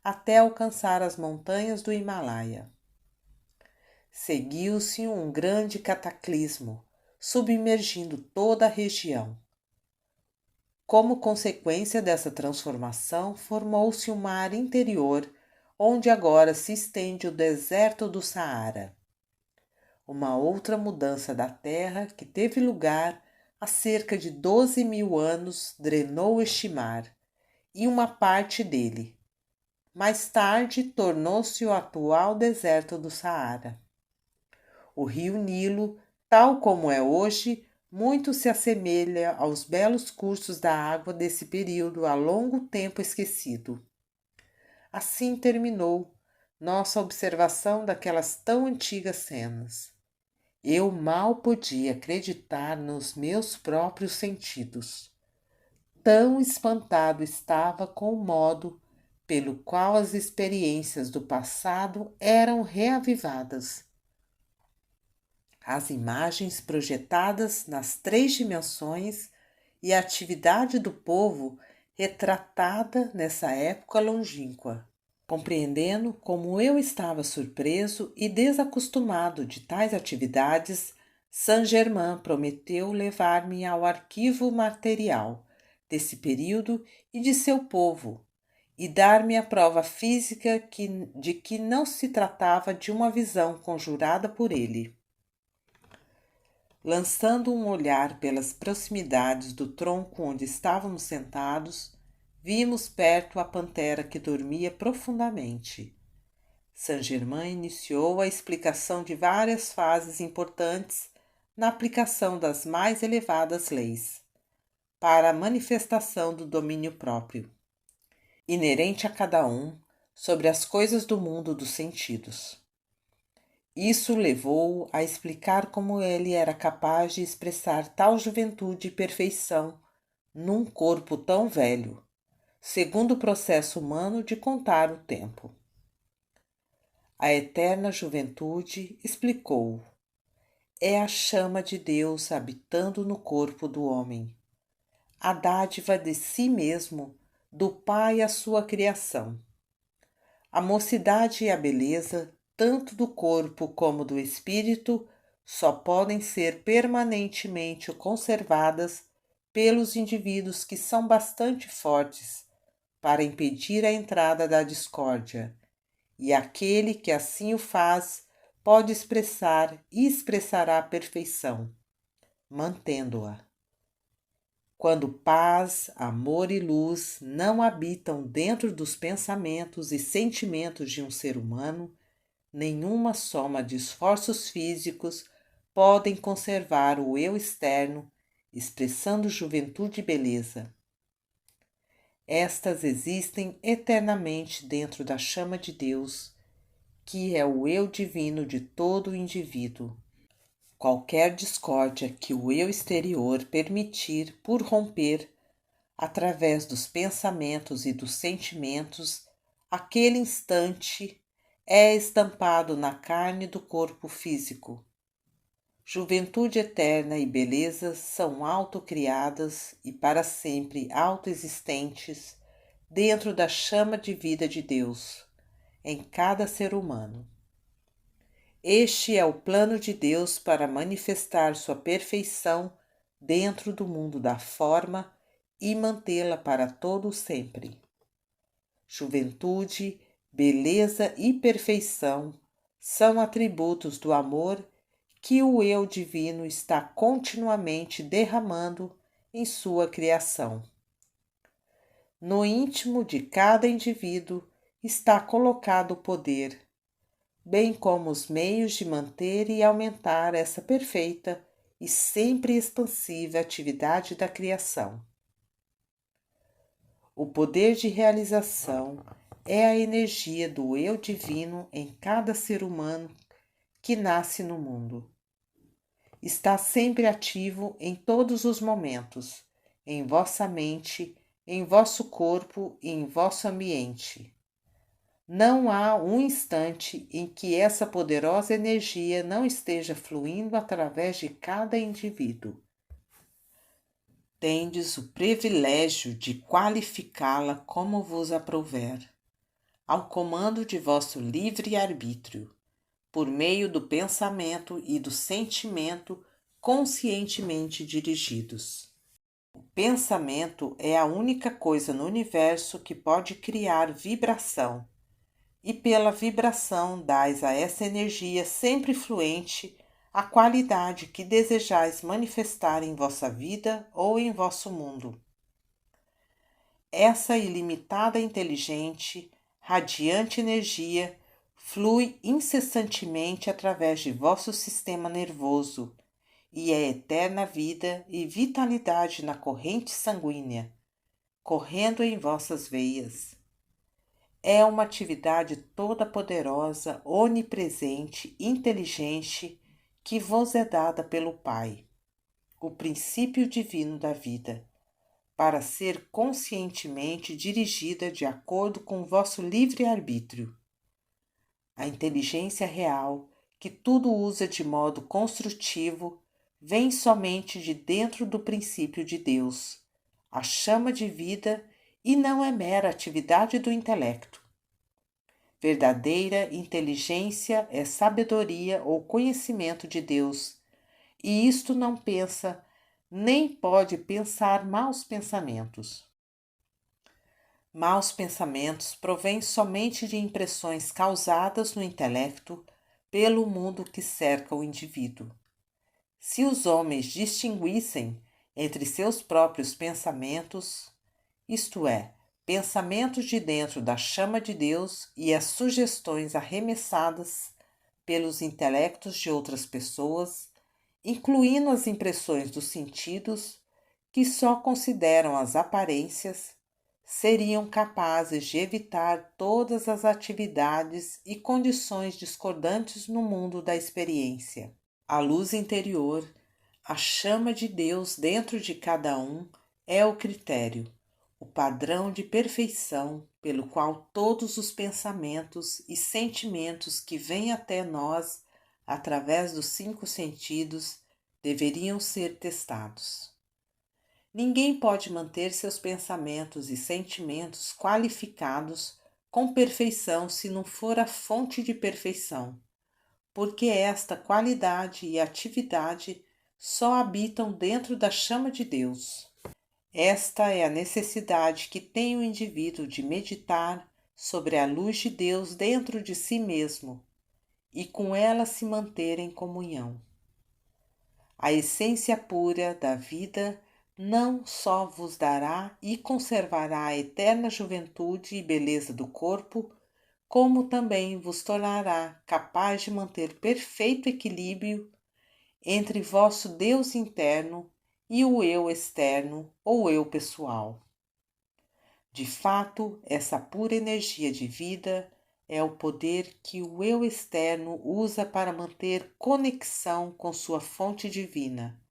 até alcançar as montanhas do Himalaia. Seguiu-se um grande cataclismo, submergindo toda a região. Como consequência dessa transformação, formou-se um mar interior, onde agora se estende o deserto do Saara. Uma outra mudança da Terra que teve lugar há cerca de 12.000 anos drenou este mar e uma parte dele. Mais tarde, tornou-se o atual deserto do Saara. O rio Nilo, tal como é hoje, muito se assemelha aos belos cursos da água desse período há longo tempo esquecido. Assim terminou nossa observação daquelas tão antigas cenas. Eu mal podia acreditar nos meus próprios sentidos. Tão espantado estava com o modo pelo qual as experiências do passado eram reavivadas. As imagens projetadas nas 3 dimensões e a atividade do povo retratada nessa época longínqua. Compreendendo como eu estava surpreso e desacostumado de tais atividades, Saint-Germain prometeu levar-me ao arquivo material desse período e de seu povo, e dar-me a prova física de que não se tratava de uma visão conjurada por ele. Lançando um olhar pelas proximidades do tronco onde estávamos sentados, vimos perto a pantera que dormia profundamente. Saint-Germain iniciou a explicação de várias fases importantes na aplicação das mais elevadas leis, para a manifestação do domínio próprio, inerente a cada um, sobre as coisas do mundo dos sentidos. Isso levou-o a explicar como ele era capaz de expressar tal juventude e perfeição num corpo tão velho, segundo o processo humano de contar o tempo. A eterna juventude, explicou, é a chama de Deus habitando no corpo do homem, a dádiva de si mesmo, do Pai à sua criação. A mocidade e a beleza, tanto do corpo como do espírito, só podem ser permanentemente conservadas pelos indivíduos que são bastante fortes para impedir a entrada da discórdia, e aquele que assim o faz pode expressar e expressará a perfeição, mantendo-a. Quando paz, amor e luz não habitam dentro dos pensamentos e sentimentos de um ser humano, nenhuma soma de esforços físicos podem conservar o eu externo, expressando juventude e beleza. Estas existem eternamente dentro da chama de Deus, que é o eu divino de todo o indivíduo. Qualquer discórdia que o eu exterior permitir por romper, através dos pensamentos e dos sentimentos, aquele instante é estampado na carne do corpo físico. Juventude eterna e beleza são autocriadas e para sempre autoexistentes dentro da chama de vida de Deus, em cada ser humano. Este é o plano de Deus para manifestar sua perfeição dentro do mundo da forma e mantê-la para todo sempre. Juventude, beleza e perfeição são atributos do amor que o eu divino está continuamente derramando em sua criação. No íntimo de cada indivíduo está colocado o poder, bem como os meios de manter e aumentar essa perfeita e sempre expansiva atividade da criação. O poder de realização é a energia do eu divino em cada ser humano que nasce no mundo. Está sempre ativo em todos os momentos, em vossa mente, em vosso corpo e em vosso ambiente. Não há um instante em que essa poderosa energia não esteja fluindo através de cada indivíduo. Tendes o privilégio de qualificá-la como vos aprouver, ao comando de vosso livre arbítrio, por meio do pensamento e do sentimento conscientemente dirigidos. O pensamento é a única coisa no universo que pode criar vibração, e pela vibração dais a essa energia sempre fluente a qualidade que desejais manifestar em vossa vida ou em vosso mundo. Essa ilimitada, inteligente, radiante energia flui incessantemente através de vosso sistema nervoso e é eterna vida e vitalidade na corrente sanguínea, correndo em vossas veias. É uma atividade toda poderosa, onipresente, inteligente, que vos é dada pelo Pai, o princípio divino da vida, para ser conscientemente dirigida de acordo com vosso livre-arbítrio. A inteligência real, que tudo usa de modo construtivo, vem somente de dentro do princípio de Deus, a chama de vida, e não é mera atividade do intelecto. Verdadeira inteligência é sabedoria ou conhecimento de Deus, e isto não pensa, nem pode pensar maus pensamentos. Maus pensamentos provêm somente de impressões causadas no intelecto pelo mundo que cerca o indivíduo. Se os homens distinguissem entre seus próprios pensamentos, isto é, pensamentos de dentro da chama de Deus e as sugestões arremessadas pelos intelectos de outras pessoas, incluindo as impressões dos sentidos, que só consideram as aparências, seriam capazes de evitar todas as atividades e condições discordantes no mundo da experiência. A luz interior, a chama de Deus dentro de cada um, é o critério, o padrão de perfeição pelo qual todos os pensamentos e sentimentos que vêm até nós através dos 5 sentidos deveriam ser testados. Ninguém pode manter seus pensamentos e sentimentos qualificados com perfeição se não for a fonte de perfeição, porque esta qualidade e atividade só habitam dentro da chama de Deus. Esta é a necessidade que tem o indivíduo de meditar sobre a luz de Deus dentro de si mesmo e com ela se manter em comunhão. A essência pura da vida não só vos dará e conservará a eterna juventude e beleza do corpo, como também vos tornará capaz de manter perfeito equilíbrio entre vosso Deus interno e o eu externo ou eu pessoal. De fato, essa pura energia de vida é o poder que o eu externo usa para manter conexão com sua fonte divina,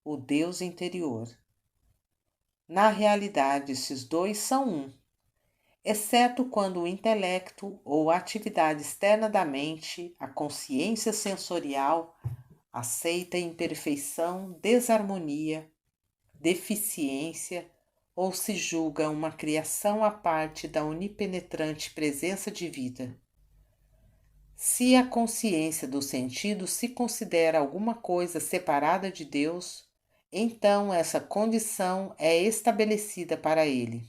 o Deus interior. Na realidade, esses dois são um, exceto quando o intelecto ou a atividade externa da mente, a consciência sensorial, aceita imperfeição, desarmonia, deficiência ou se julga uma criação à parte da onipenetrante presença de vida. Se a consciência do sentido se considera alguma coisa separada de Deus, então essa condição é estabelecida para ele,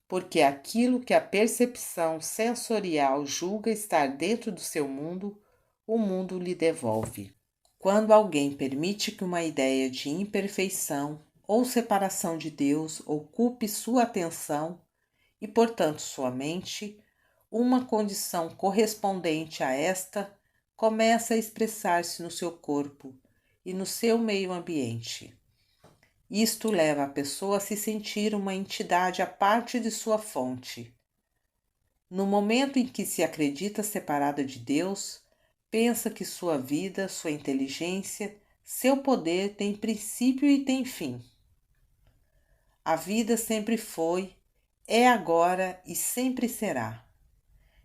porque aquilo que a percepção sensorial julga estar dentro do seu mundo, o mundo lhe devolve. Quando alguém permite que uma ideia de imperfeição ou separação de Deus ocupe sua atenção e, portanto, sua mente, uma condição correspondente a esta começa a expressar-se no seu corpo e no seu meio ambiente. Isto leva a pessoa a se sentir uma entidade à parte de sua fonte. No momento em que se acredita separada de Deus, pensa que sua vida, sua inteligência, seu poder têm princípio e têm fim. A vida sempre foi, é agora e sempre será.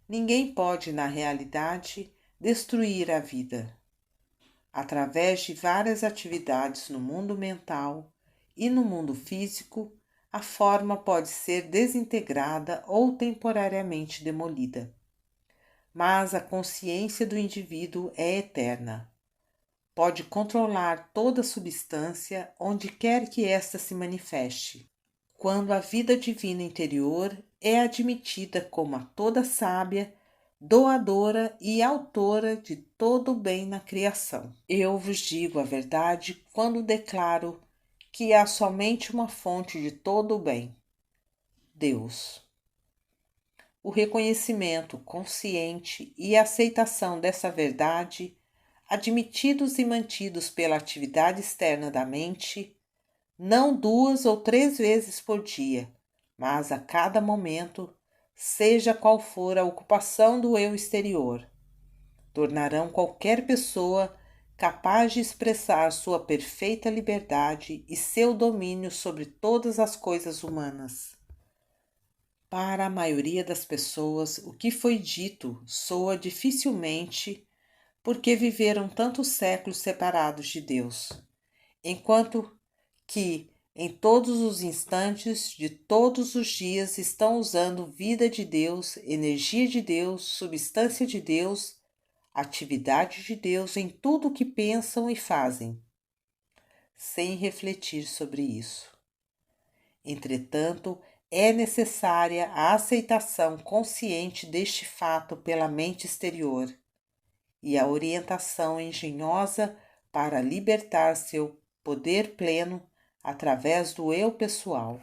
Ninguém pode, na realidade, destruir a vida. Através de várias atividades no mundo mental e no mundo físico, a forma pode ser desintegrada ou temporariamente demolida. Mas a consciência do indivíduo é eterna. Pode controlar toda substância onde quer que esta se manifeste. Quando a vida divina interior é admitida como a toda sábia, doadora e autora de todo o bem na criação. Eu vos digo a verdade quando declaro que há somente uma fonte de todo o bem: Deus. O reconhecimento consciente e a aceitação dessa verdade, admitidos e mantidos pela atividade externa da mente, não 2 ou 3 vezes por dia, mas a cada momento, seja qual for a ocupação do eu exterior, tornarão qualquer pessoa capaz de expressar sua perfeita liberdade e seu domínio sobre todas as coisas humanas. Para a maioria das pessoas, o que foi dito soa dificilmente porque viveram tantos séculos separados de Deus, enquanto que em todos os instantes de todos os dias estão usando vida de Deus, energia de Deus, substância de Deus, atividade de Deus em tudo o que pensam e fazem, sem refletir sobre isso. Entretanto, é necessária a aceitação consciente deste fato pela mente exterior e a orientação engenhosa para libertar seu poder pleno através do eu pessoal.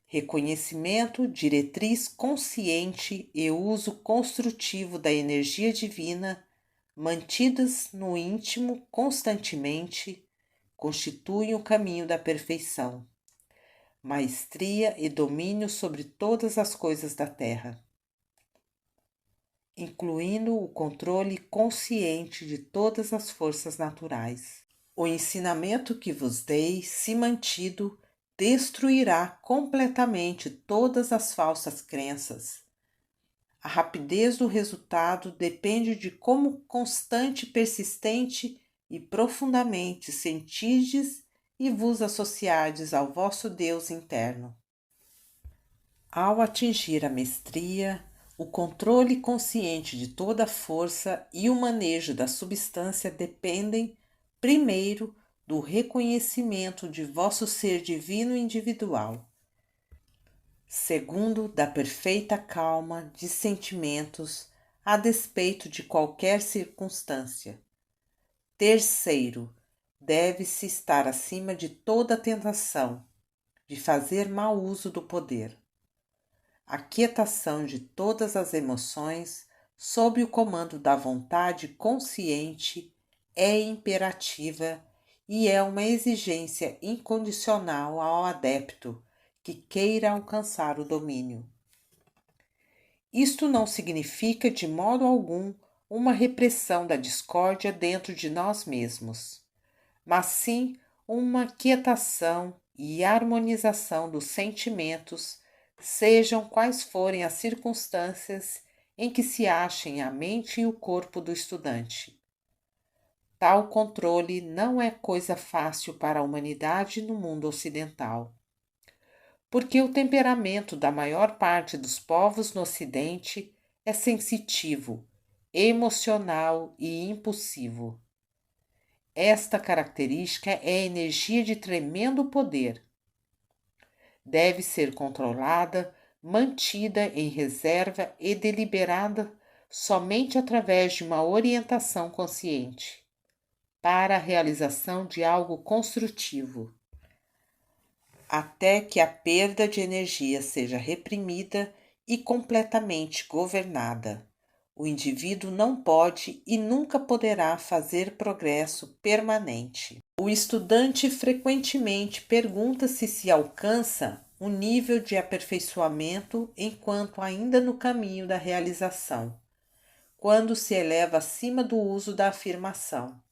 Reconhecimento, diretriz consciente e uso construtivo da energia divina, mantidas no íntimo constantemente, constituem o caminho da perfeição, maestria e domínio sobre todas as coisas da terra, incluindo o controle consciente de todas as forças naturais. O ensinamento que vos dei, se mantido, destruirá completamente todas as falsas crenças. A rapidez do resultado depende de como constante, persistente e profundamente sentirdes e vos associardes ao vosso Deus interno. Ao atingir a mestria, o controle consciente de toda a força e o manejo da substância dependem, primeiro, do reconhecimento de vosso ser divino individual. Segundo, da perfeita calma de sentimentos a despeito de qualquer circunstância. Terceiro, deve-se estar acima de toda tentação de fazer mau uso do poder. A quietação de todas as emoções sob o comando da vontade consciente é imperativa e é uma exigência incondicional ao adepto que queira alcançar o domínio. Isto não significa de modo algum uma repressão da discórdia dentro de nós mesmos, mas sim uma quietação e harmonização dos sentimentos, sejam quais forem as circunstâncias em que se achem a mente e o corpo do estudante. Tal controle não é coisa fácil para a humanidade no mundo ocidental, porque o temperamento da maior parte dos povos no Ocidente é sensitivo, emocional e impulsivo. Esta característica é energia de tremendo poder. Deve ser controlada, mantida em reserva e deliberada somente através de uma orientação consciente, para a realização de algo construtivo, até que a perda de energia seja reprimida e completamente governada. O indivíduo não pode e nunca poderá fazer progresso permanente. O estudante frequentemente pergunta-se se alcança um nível de aperfeiçoamento enquanto ainda no caminho da realização, quando se eleva acima do uso da afirmação.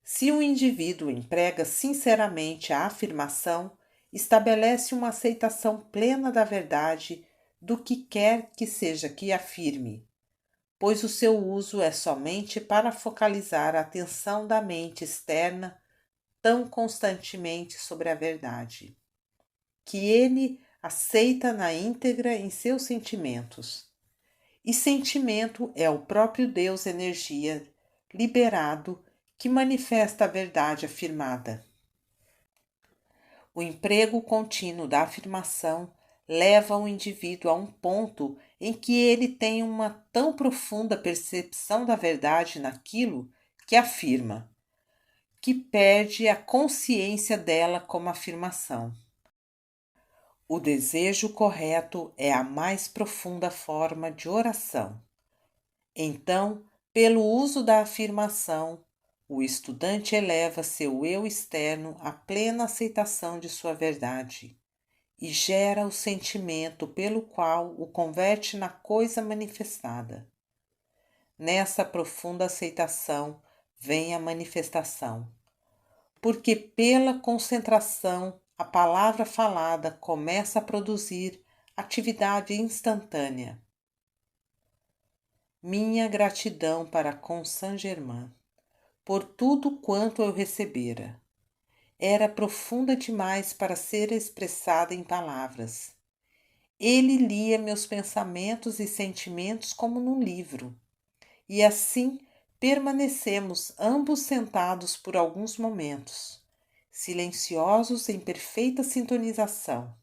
Se o indivíduo emprega sinceramente a afirmação, estabelece uma aceitação plena da verdade do que quer que seja que afirme, pois o seu uso é somente para focalizar a atenção da mente externa tão constantemente sobre a verdade, que ele aceita na íntegra em seus sentimentos. E sentimento é o próprio Deus energia liberado que manifesta a verdade afirmada. O emprego contínuo da afirmação leva o indivíduo a um ponto em que ele tem uma tão profunda percepção da verdade naquilo que afirma, que perde a consciência dela como afirmação. O desejo correto é a mais profunda forma de oração. Então, pelo uso da afirmação, o estudante eleva seu eu externo à plena aceitação de sua verdade e gera o sentimento pelo qual o converte na coisa manifestada. Nessa profunda aceitação vem a manifestação, porque pela concentração a palavra falada começa a produzir atividade instantânea. Minha gratidão para com Saint-Germain, por tudo quanto eu recebera. Era profunda demais para ser expressada em palavras. Ele lia meus pensamentos e sentimentos como num livro, e assim permanecemos ambos sentados por alguns momentos, silenciosos em perfeita sintonização.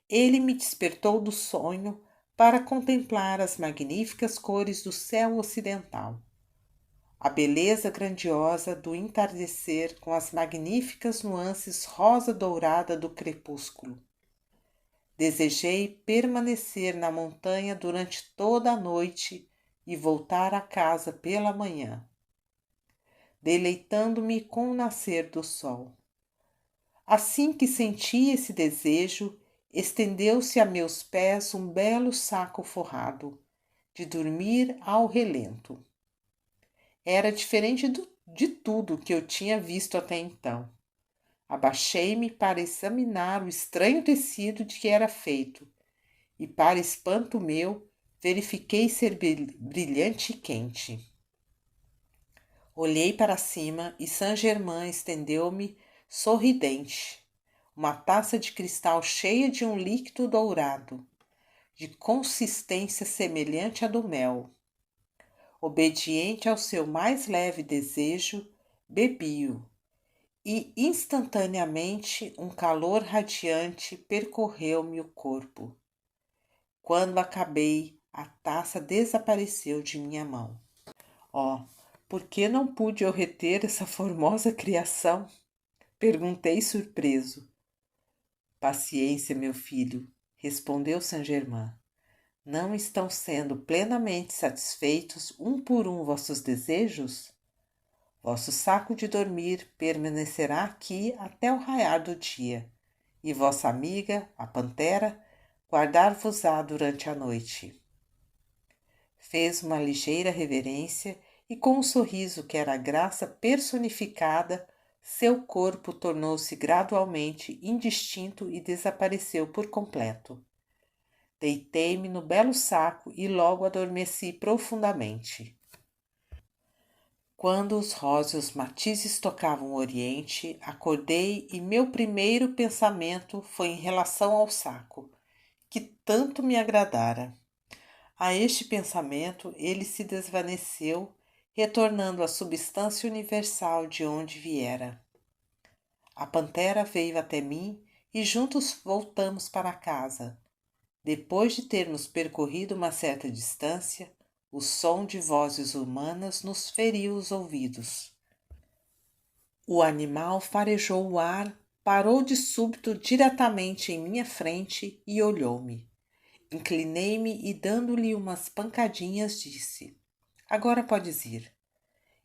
Ele me despertou do sonho para contemplar as magníficas cores do céu ocidental, a beleza grandiosa do entardecer com as magníficas nuances rosa-dourada do crepúsculo. Desejei permanecer na montanha durante toda a noite e voltar a casa pela manhã, deleitando-me com o nascer do sol. Assim que senti esse desejo, estendeu-se a meus pés um belo saco forrado, de dormir ao relento. Era diferente de tudo que eu tinha visto até então. Abaixei-me para examinar o estranho tecido de que era feito, e, para espanto meu, verifiquei ser brilhante e quente. Olhei para cima e Saint-Germain estendeu-me, sorridente, uma taça de cristal cheia de um líquido dourado, de consistência semelhante à do mel. Obediente ao seu mais leve desejo, bebi-o, e instantaneamente um calor radiante percorreu-me o corpo. Quando acabei, a taça desapareceu de minha mão. Oh, por que não pude eu reter essa formosa criação? Perguntei surpreso. Paciência, meu filho, respondeu Saint-Germain. Não estão sendo plenamente satisfeitos um por um vossos desejos? Vosso saco de dormir permanecerá aqui até o raiar do dia, e vossa amiga, a pantera, guardar-vos-á durante a noite. Fez uma ligeira reverência e, com um sorriso que era a graça personificada, seu corpo tornou-se gradualmente indistinto e desapareceu por completo. Deitei-me no belo saco e logo adormeci profundamente. Quando os róseos matizes tocavam o oriente, acordei e meu primeiro pensamento foi em relação ao saco, que tanto me agradara. A este pensamento ele se desvaneceu, retornando à substância universal de onde viera. A pantera veio até mim e juntos voltamos para casa. Depois de termos percorrido uma certa distância, o som de vozes humanas nos feriu os ouvidos. O animal farejou o ar, parou de súbito diretamente em minha frente e olhou-me. Inclinei-me e, dando-lhe umas pancadinhas, disse: Agora podes ir.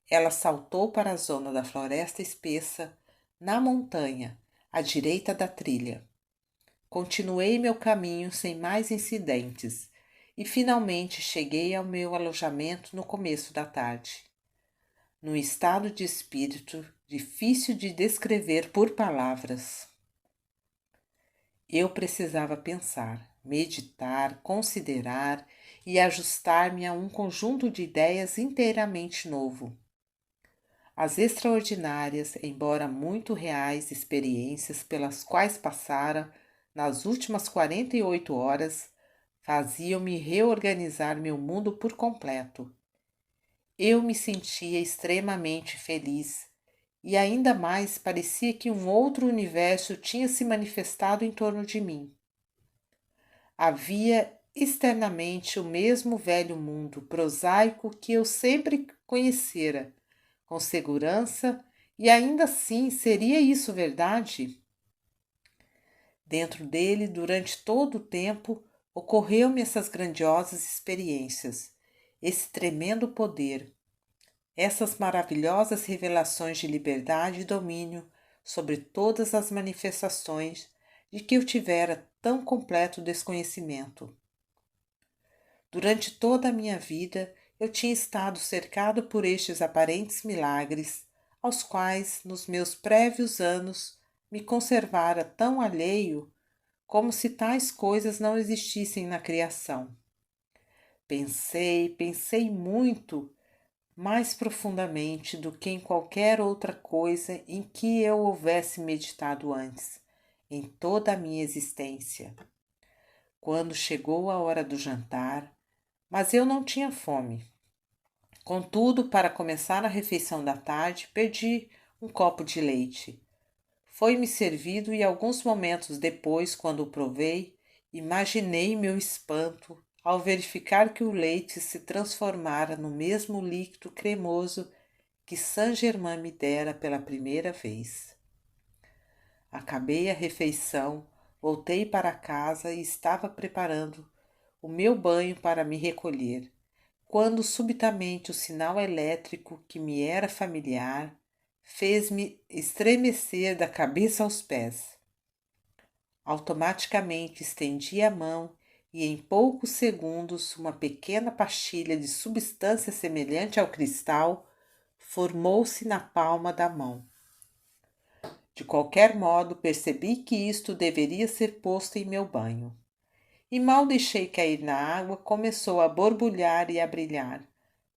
Ela saltou para a zona da floresta espessa, na montanha, à direita da trilha. Continuei meu caminho sem mais incidentes e finalmente cheguei ao meu alojamento no começo da tarde. Num estado de espírito difícil de descrever por palavras. Eu precisava pensar, meditar, considerar e ajustar-me a um conjunto de ideias inteiramente novo. As extraordinárias, embora muito reais experiências pelas quais passara nas últimas 48 horas, faziam-me reorganizar meu mundo por completo. Eu me sentia extremamente feliz e ainda mais parecia que um outro universo tinha se manifestado em torno de mim. Havia externamente o mesmo velho mundo prosaico que eu sempre conhecera, com segurança, e ainda assim seria isso verdade? Dentro dele, durante todo o tempo, ocorreu-me essas grandiosas experiências, esse tremendo poder, essas maravilhosas revelações de liberdade e domínio sobre todas as manifestações de que eu tivera tão completo desconhecimento. Durante toda a minha vida, eu tinha estado cercado por estes aparentes milagres, aos quais, nos meus prévios anos, me conservara tão alheio como se tais coisas não existissem na criação. Pensei muito, mais profundamente do que em qualquer outra coisa em que eu houvesse meditado antes, em toda a minha existência. Quando chegou a hora do jantar, mas eu não tinha fome. Contudo, para começar a refeição da tarde, pedi um copo de leite. Foi-me servido e alguns momentos depois, quando o provei, imaginei meu espanto ao verificar que o leite se transformara no mesmo líquido cremoso que Saint-Germain me dera pela primeira vez. Acabei a refeição, voltei para casa e estava preparando o meu banho para me recolher, quando subitamente o sinal elétrico que me era familiar fez-me estremecer da cabeça aos pés. Automaticamente estendi a mão e em poucos segundos uma pequena pastilha de substância semelhante ao cristal formou-se na palma da mão. De qualquer modo, percebi que isto deveria ser posto em meu banho. E mal deixei cair na água, começou a borbulhar e a brilhar,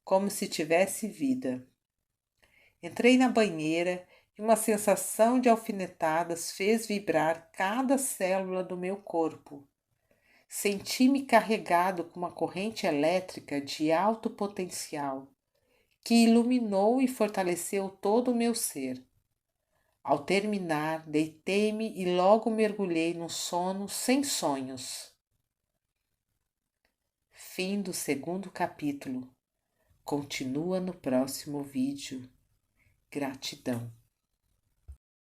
como se tivesse vida. Entrei na banheira e uma sensação de alfinetadas fez vibrar cada célula do meu corpo. Senti-me carregado com uma corrente elétrica de alto potencial, que iluminou e fortaleceu todo o meu ser. Ao terminar, deitei-me e logo mergulhei num sono sem sonhos. Fim do segundo capítulo. Continua no próximo vídeo. Gratidão.